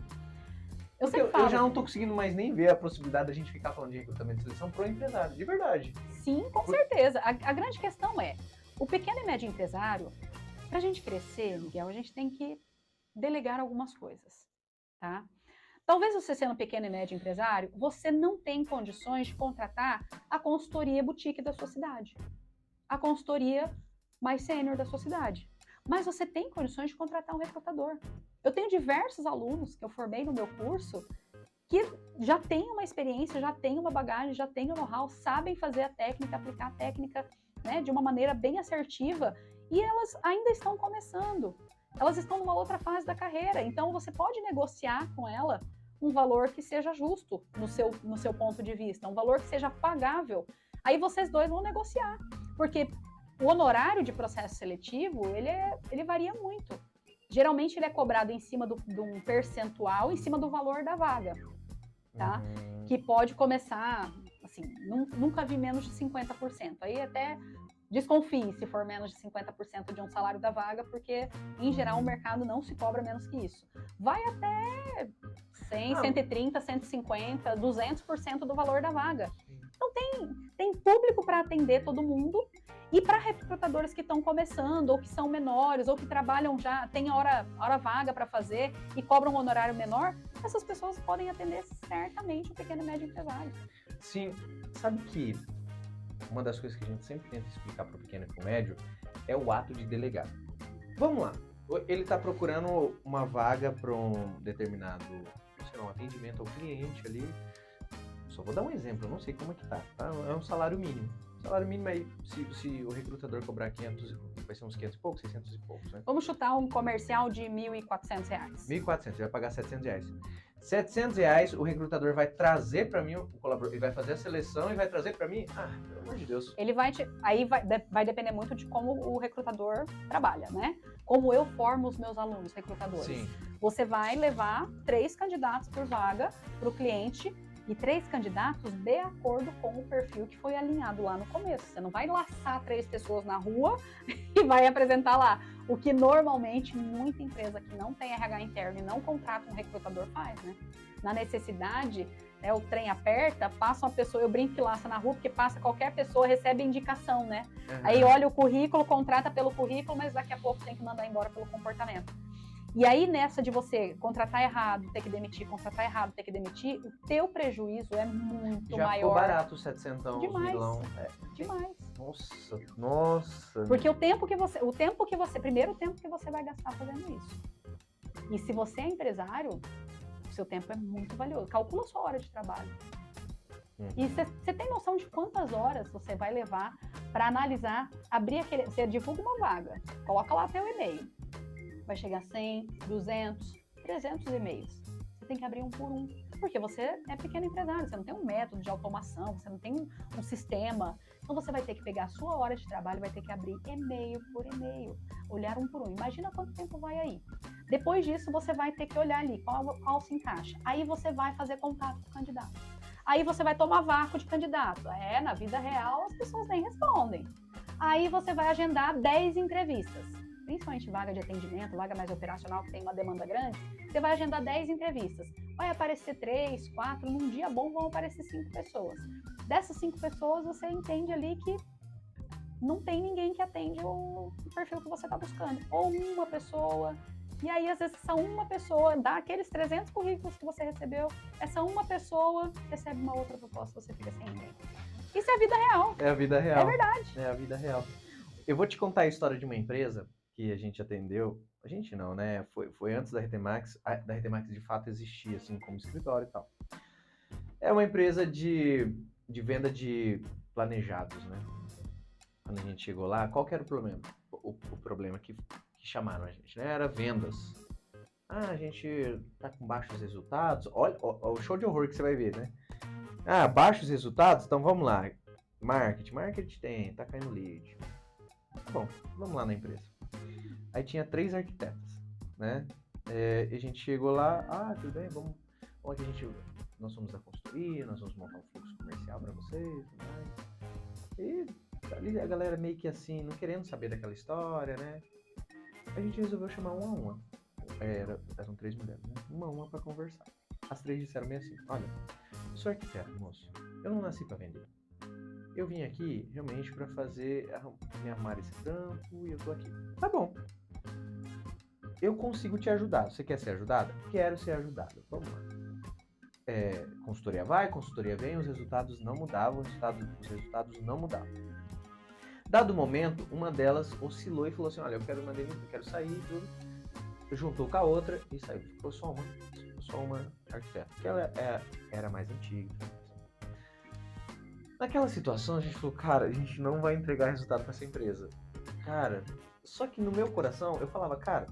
Eu Porque sempre falo. eu já não tô conseguindo mais nem ver a possibilidade da gente ficar falando de recrutamento e seleção pro empresário, de verdade. Sim, com certeza. A grande questão é, o pequeno e médio empresário, para a gente crescer, Miguel, a gente tem que delegar algumas coisas, tá? Talvez você sendo pequeno e médio empresário, você não tem condições de contratar a consultoria boutique da sua cidade, a consultoria mais sênior da sua cidade. Mas você tem condições de contratar um recrutador. Eu tenho diversos alunos que eu formei no meu curso que já têm uma experiência, já têm uma bagagem, já têm o know-how, sabem fazer a técnica, aplicar a técnica, né, de uma maneira bem assertiva, e elas ainda estão começando. Elas estão numa outra fase da carreira, então você pode negociar com ela um valor que seja justo no seu ponto de vista, um valor que seja pagável. Aí vocês dois vão negociar, porque o honorário de processo seletivo, ele varia muito. Geralmente ele é cobrado em cima de um percentual, em cima do valor da vaga, tá? Que pode começar, assim, nunca vi menos de 50%. Aí até desconfie se for menos de 50% de um salário da vaga, porque, em geral, o mercado não se cobra menos que isso. Vai até 100, 130, 150, 200% do valor da vaga. Então, tem público para atender todo mundo, e para recrutadores que estão começando, ou que são menores, ou que trabalham já, tem hora vaga para fazer e cobram um honorário menor, essas pessoas podem atender certamente o pequeno e médio empresário. Sim, sabe que uma das coisas que a gente sempre tenta explicar para o pequeno e para o médio é o ato de delegar. Vamos lá, ele está procurando uma vaga para um determinado, sei lá, um atendimento ao cliente ali. Só vou dar um exemplo, eu não sei como é que tá? É um salário mínimo. Salário mínimo aí, se o recrutador cobrar 500, vai ser uns 500 e poucos, 600 e poucos, né? Vamos chutar um comercial de R$1.400. R$1.400, ele vai pagar R$700. R$700, o recrutador vai trazer para mim o colaborador, ele vai fazer a seleção e vai trazer para mim, pelo amor de Deus. Ele aí vai depender muito de como o recrutador trabalha, né? Como eu formo os meus alunos recrutadores. Sim. Você vai levar 3 candidatos por vaga para o cliente, e 3 candidatos de acordo com o perfil que foi alinhado lá no começo. Você não vai laçar 3 pessoas na rua e vai apresentar lá. O que normalmente muita empresa que não tem RH interno e não contrata um recrutador faz, né? Na necessidade, né, o trem aperta, passa uma pessoa, eu brinco que laça na rua, porque passa qualquer pessoa, recebe indicação, né? Uhum. Aí olha o currículo, contrata pelo currículo, mas daqui a pouco tem que mandar embora pelo comportamento. E aí, nessa de você contratar errado, ter que demitir, contratar errado, ter que demitir, o teu prejuízo é muito já maior. Já ficou barato o 700, demais, milão. Demais. Nossa. Porque primeiro o tempo que você vai gastar fazendo isso. E se você é empresário, o seu tempo é muito valioso. Calcula a sua hora de trabalho. E você tem noção de quantas horas você vai levar para analisar, abrir você divulga uma vaga, coloca lá teu e-mail. Vai chegar 100, 200, 300 e-mails. Você tem que abrir um por um. Porque você é pequeno empresário, você não tem um método de automação, você não tem um sistema. Então você vai ter que pegar a sua hora de trabalho, vai ter que abrir e-mail por e-mail, olhar um por um. Imagina quanto tempo vai aí. Depois disso, você vai ter que olhar ali qual se encaixa. Aí você vai fazer contato com o candidato. Aí você vai tomar vácuo de candidato. Na vida real, as pessoas nem respondem. Aí você vai agendar 10 entrevistas. Principalmente vaga de atendimento, vaga mais operacional, que tem uma demanda grande, você vai agendar 10 entrevistas. Vai aparecer 3, 4, num dia bom vão aparecer 5 pessoas. Dessas 5 pessoas, você entende ali que não tem ninguém que atende o perfil que você está buscando. Ou uma pessoa. E aí, às vezes, essa uma pessoa, daqueles 300 currículos que você recebeu, essa uma pessoa recebe uma outra proposta, você fica sem ninguém. Isso é a vida real. É a vida real. É verdade. É a vida real. Eu vou te contar a história de uma empresa que a gente atendeu, a gente não, né? Foi antes da RTMax, da RTMax de fato existia, assim, como escritório e tal. É uma empresa de venda de planejados, né? Quando a gente chegou lá, qual que era o problema? O problema que chamaram a gente, né? Era vendas. A gente tá com baixos resultados. Olha o show de horror que você vai ver, né? Baixos resultados? Então vamos lá. Marketing tem, tá caindo lead. Bom, vamos lá na empresa. Aí tinha 3 arquitetas, né? E a gente chegou lá, tudo bem, vamos aqui nós somos da consultoria, nós vamos montar um fluxo comercial para vocês, tudo mais. E Ali a galera meio que assim, não querendo saber daquela história, né? A gente resolveu chamar uma a uma. Eram 3 mulheres, né? Uma a uma pra conversar. As 3 disseram bem assim, olha, sou arquiteto, moço. Eu não nasci pra vender. Eu vim aqui realmente pra me arrumar esse trampo e eu tô aqui. Tá bom. Eu consigo te ajudar. Você quer ser ajudada? Quero ser ajudada. Vamos lá. Consultoria vai, consultoria vem, os resultados não mudavam, os resultados não mudavam. Dado o momento, uma delas oscilou e falou assim, olha, eu quero sair e tudo. Juntou com a outra e saiu. Ficou só uma arquiteta. Que ela era mais antiga. Naquela situação, a gente falou, cara, a gente não vai entregar resultado para essa empresa. Cara, só que no meu coração, eu falava, cara,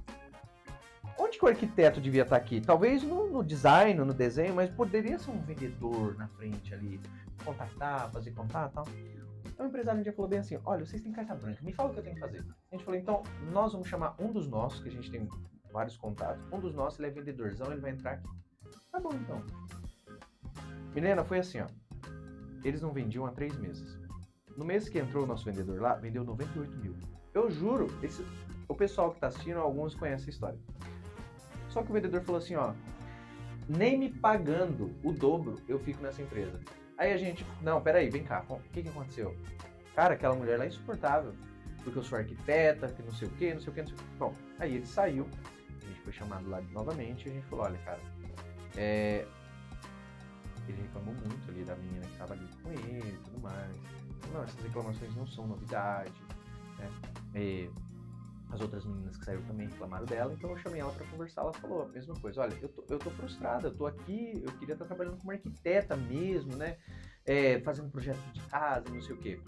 onde que o arquiteto devia estar aqui? Talvez no design, no desenho, mas poderia ser um vendedor na frente ali, contactar, fazer contato e tal. Então o empresário um dia falou bem assim, olha, vocês têm carta branca, me fala o que eu tenho que fazer. A gente falou, então, nós vamos chamar um dos nossos, que a gente tem vários contatos, um dos nossos, ele é vendedorzão, ele vai entrar aqui. Tá bom, então. Milena, foi assim, ó. Eles não vendiam há 3 meses. No mês que entrou o nosso vendedor lá, vendeu 98 mil. Eu juro, o pessoal que tá assistindo, alguns conhecem a história. Só que o vendedor falou assim, ó, nem me pagando o dobro eu fico nessa empresa. Aí a gente, não, peraí, vem cá, o que aconteceu? Cara, aquela mulher lá é insuportável, porque eu sou arquiteta, que não sei o que, não sei o que, não sei o que. Bom, aí ele saiu, a gente foi chamado lá novamente e a gente falou, olha, cara, ele reclamou muito ali da menina que estava ali com ele e tudo mais. Não, essas reclamações não são novidade, né? As outras meninas que saíram também reclamaram dela, então eu chamei ela para conversar, ela falou a mesma coisa, olha, eu tô frustrada, eu tô aqui, eu queria estar trabalhando como arquiteta mesmo, né? Fazendo projeto de casa, não sei o quê.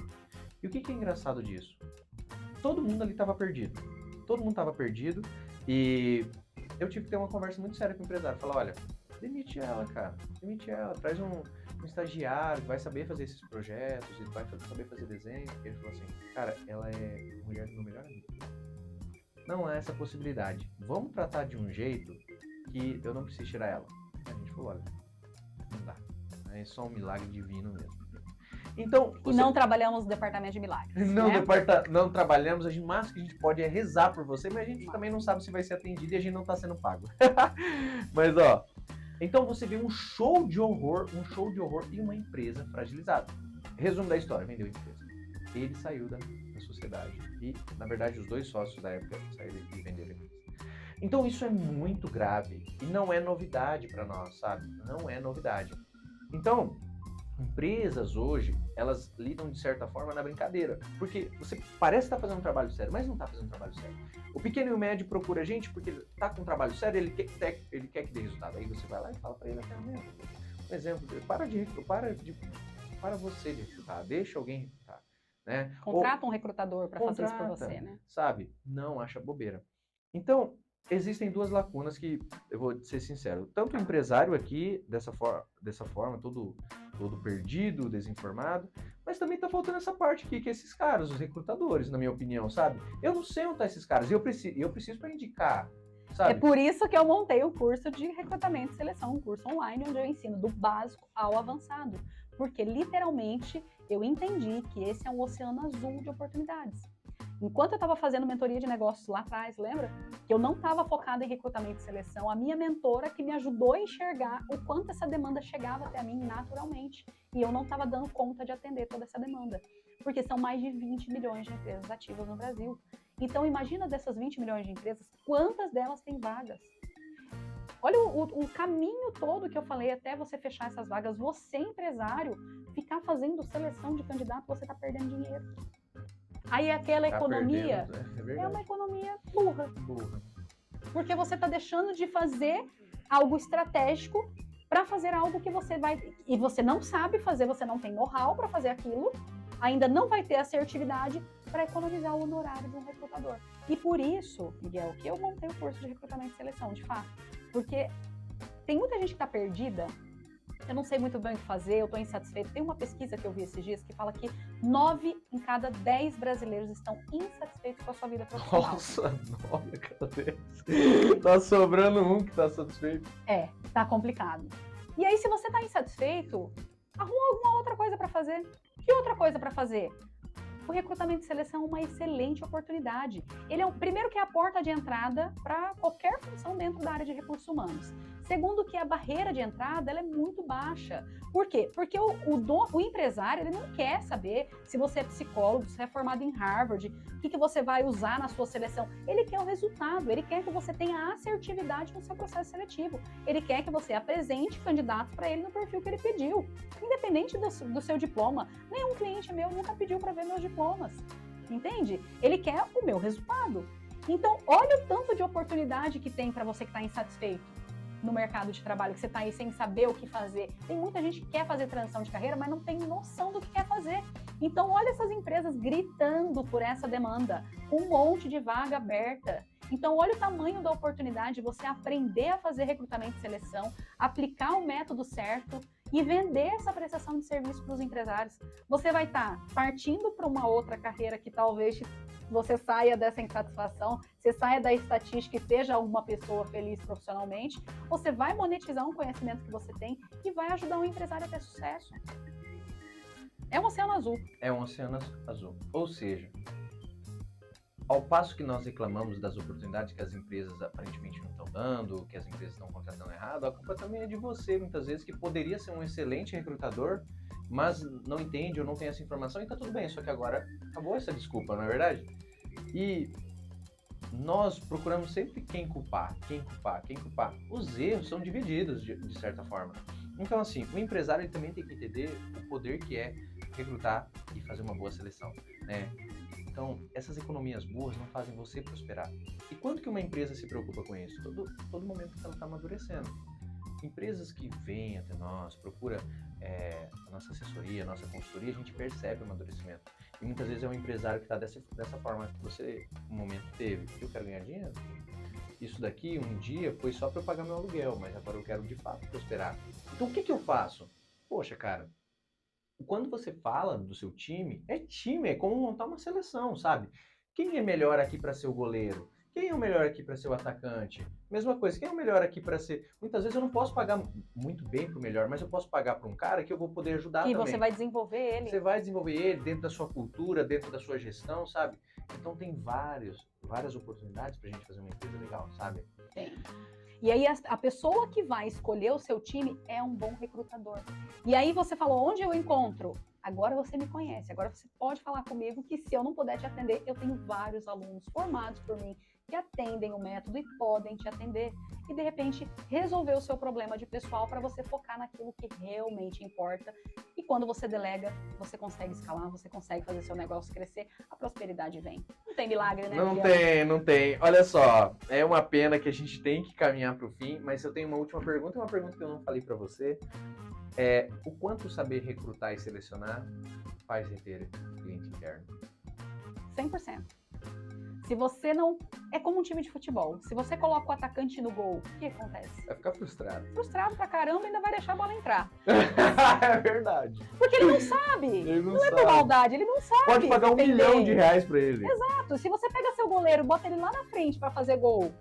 E o que é engraçado disso? Todo mundo ali estava perdido. Todo mundo estava perdido e eu tive que ter uma conversa muito séria com o empresário, falar, olha, demite ela, cara. Demite ela. Traz um estagiário que vai saber fazer esses projetos, ele vai saber fazer desenho. Ele falou assim, cara, ela é mulher do meu melhor amigo. Não há essa possibilidade. Vamos tratar de um jeito que eu não preciso tirar ela. A gente falou, olha, não dá. É só um milagre divino mesmo. Então, E não trabalhamos no departamento de milagres. Não, né? Não trabalhamos, o máximo que a gente pode é rezar por você, mas a gente também não sabe se vai ser atendido e a gente não está sendo pago. Mas, ó, então você vê um show de horror e uma empresa fragilizada. Resumo da história, vendeu a empresa. Ele saiu da sociedade e, na verdade, os 2 sócios da época saíram e venderam a empresa. Então isso é muito grave e não é novidade para nós, sabe? Não é novidade. Então, empresas hoje, elas lidam de certa forma na brincadeira, porque você parece estar fazendo um trabalho sério, mas não está fazendo um trabalho sério. O pequeno e o médio procura a gente porque ele está com um trabalho sério, ele quer que dê resultado. Aí você vai lá e fala para ele até mesmo. Um exemplo, para você de recrutar, deixa alguém recrutar. Né? Contrata um recrutador para fazer isso por você, né? Sabe? Não acha bobeira. Então, existem 2 lacunas que, eu vou ser sincero, tanto o empresário aqui, dessa forma, todo perdido, desinformado, mas também tá faltando essa parte aqui, que é esses caras, os recrutadores, na minha opinião, sabe? Eu não sei onde estão esses caras, e eu preciso para indicar, sabe? É por isso que eu montei o curso de recrutamento e seleção, um curso online, onde eu ensino do básico ao avançado, porque literalmente eu entendi que esse é um oceano azul de oportunidades. Enquanto eu estava fazendo mentoria de negócios lá atrás, lembra? Que eu não estava focada em recrutamento e seleção, a minha mentora que me ajudou a enxergar o quanto essa demanda chegava até a mim naturalmente. E eu não estava dando conta de atender toda essa demanda. Porque são mais de 20 milhões de empresas ativas no Brasil. Então imagina dessas 20 milhões de empresas, quantas delas têm vagas? Olha o caminho todo que eu falei até você fechar essas vagas. Você, empresário, ficar fazendo seleção de candidato, você está perdendo dinheiro. Aí aquela economia é uma economia burra. Porque você está deixando de fazer algo estratégico para fazer algo que você vai... E você não sabe fazer, você não tem know-how para fazer aquilo, ainda não vai ter assertividade para economizar o honorário de um recrutador. E por isso, Miguel, que eu montei o curso de recrutamento e seleção, de fato. Porque tem muita gente que está perdida, eu não sei muito bem o que fazer, eu estou insatisfeito. Tem uma pesquisa que eu vi esses dias que fala que 9 em cada 10 brasileiros estão insatisfeitos com a sua vida profissional. Nossa, 9 em cada 10. Tá sobrando um que tá satisfeito. Tá complicado. E aí, se você tá insatisfeito, arruma alguma outra coisa para fazer. Que outra coisa para fazer? o recrutamento e seleção é uma excelente oportunidade. Ele é o primeiro que é a porta de entrada para qualquer função dentro da área de recursos humanos. Segundo que a barreira de entrada ela é muito baixa. Por quê? Porque o empresário ele não quer saber se você é psicólogo, se é formado em Harvard, o que você vai usar na sua seleção. Ele quer o resultado, ele quer que você tenha assertividade no seu processo seletivo. Ele quer que você apresente candidatos para ele no perfil que ele pediu, independente do seu diploma. Nenhum cliente meu nunca pediu para ver meus diplomas, entende? Ele quer o meu resultado. Então, olha o tanto de oportunidade que tem para você que está insatisfeito no mercado de trabalho, que você está aí sem saber o que fazer. Tem muita gente que quer fazer transição de carreira, mas não tem noção do que quer fazer. Então, olha essas empresas gritando por essa demanda, com um monte de vaga aberta. Então, olha o tamanho da oportunidade de você aprender a fazer recrutamento e seleção, aplicar o método certo e vender essa prestação de serviço para os empresários. Você vai estar partindo para uma outra carreira que talvez você saia dessa insatisfação, você saia da estatística e seja uma pessoa feliz profissionalmente, você vai monetizar um conhecimento que você tem e vai ajudar um empresário a ter sucesso. É um oceano azul. É um oceano azul. Ou seja, ao passo que nós reclamamos das oportunidades que as empresas aparentemente não estão dando, que as empresas estão contratando errado, a culpa também é de você, muitas vezes, que poderia ser um excelente recrutador, mas não entende ou não tem essa informação e tá tudo bem, só que agora acabou essa desculpa, não é verdade? E nós procuramos sempre quem culpar. Os erros são divididos de certa forma. Então assim, o empresário ele também tem que entender o poder que é recrutar e fazer uma boa seleção, né? Então, essas economias boas não fazem você prosperar. E quanto que uma empresa se preocupa com isso? Todo momento que ela está amadurecendo. Empresas que vêm até nós, procura a nossa assessoria, a nossa consultoria, a gente percebe o amadurecimento. E muitas vezes é um empresário que está dessa forma que você, um momento, teve. Eu quero ganhar dinheiro. Isso daqui, um dia, foi só para eu pagar meu aluguel, mas agora eu quero, de fato, prosperar. Então, o que eu faço? Poxa, cara, quando você fala do seu time, é como montar uma seleção, sabe? Quem é melhor aqui para ser o goleiro? Quem é o melhor aqui para ser o atacante? Mesma coisa, quem é o melhor aqui para ser... Muitas vezes eu não posso pagar muito bem pro melhor, mas eu posso pagar para um cara que eu vou poder ajudar também. E você vai desenvolver ele. Você vai desenvolver ele dentro da sua cultura, dentro da sua gestão, sabe? Então tem várias oportunidades pra gente fazer uma empresa legal, sabe? Tem. E aí a pessoa que vai escolher o seu time é um bom recrutador. E aí você falou, onde eu encontro? Agora você me conhece, agora você pode falar comigo que se eu não puder te atender, eu tenho vários alunos formados por mim que atendem o método e podem te atender. E de repente resolver o seu problema de pessoal para você focar naquilo que realmente importa. E quando você delega, você consegue escalar, você consegue fazer seu negócio crescer, a prosperidade vem. Não tem milagre, né? Não tem. Olha só, é uma pena que a gente tem que caminhar para o fim, mas eu tenho uma última pergunta, uma pergunta que eu não falei para você. O quanto saber recrutar e selecionar faz reter cliente interno? 100%. Se você não... É como um time de futebol. Se você coloca o atacante no gol, o que acontece? Vai ficar frustrado. Frustrado pra caramba e ainda vai deixar a bola entrar. É verdade. Porque ele não sabe. Ele não é sabe. por maldade, ele não sabe. Pode pagar defender. R$1 milhão pra ele. Exato. Se você pega seu goleiro e bota ele lá na frente pra fazer gol,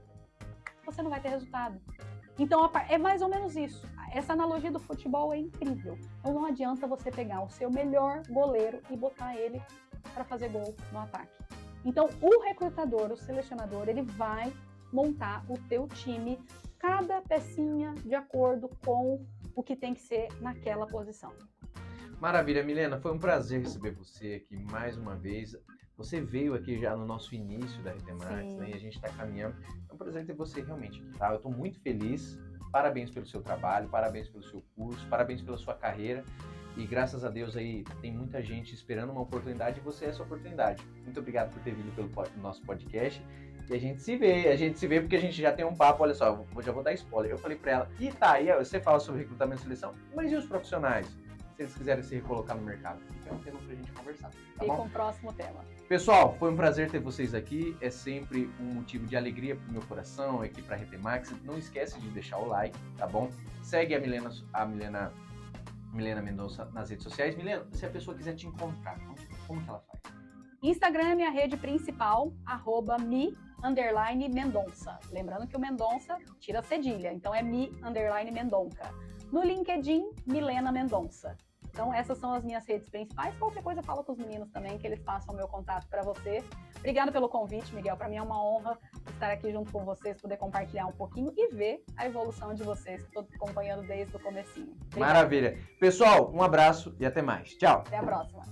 você não vai ter resultado. Então, é mais ou menos isso. Essa analogia do futebol é incrível. Então, não adianta você pegar o seu melhor goleiro e botar ele para fazer gol no ataque. Então, o recrutador, o selecionador, ele vai montar o teu time, cada pecinha de acordo com o que tem que ser naquela posição. Maravilha, Milena. Foi um prazer receber você aqui mais uma vez. Você veio aqui já no nosso início da RT Max, né? E a gente está caminhando. É um prazer ter você realmente aqui, tá? Eu estou muito feliz. Parabéns pelo seu trabalho, parabéns pelo seu curso, parabéns pela sua carreira. E graças a Deus aí tem muita gente esperando uma oportunidade e você é essa oportunidade. Muito obrigado por ter vindo pelo nosso podcast. E a gente se vê porque a gente já tem um papo. Olha só, já vou dar spoiler. Eu falei para ela, e tá, e você fala sobre recrutamento e seleção, mas e os profissionais? Se eles quiserem se recolocar no mercado, fica um tema pra gente conversar, tá Fica bom? um próximo tema. Pessoal, foi um prazer ter vocês aqui, é sempre um motivo de alegria pro meu coração, aqui pra RT Max. Não esquece de deixar o like, tá bom? Segue a Milena Mendonça nas redes sociais. Milena, se a pessoa quiser te encontrar, como que ela faz? Instagram é minha rede principal, @mi_Mendonça. Lembrando que o Mendonça tira a cedilha, então é mi_Mendonca. No LinkedIn, Milena Mendonça. Então, essas são as minhas redes principais. Qualquer coisa, fala com os meninos também, que eles passam o meu contato para você. Obrigada pelo convite, Miguel. Para mim é uma honra estar aqui junto com vocês, poder compartilhar um pouquinho e ver a evolução de vocês, que estou acompanhando desde o comecinho. Obrigada. Maravilha. Pessoal, um abraço e até mais. Tchau. Até a próxima.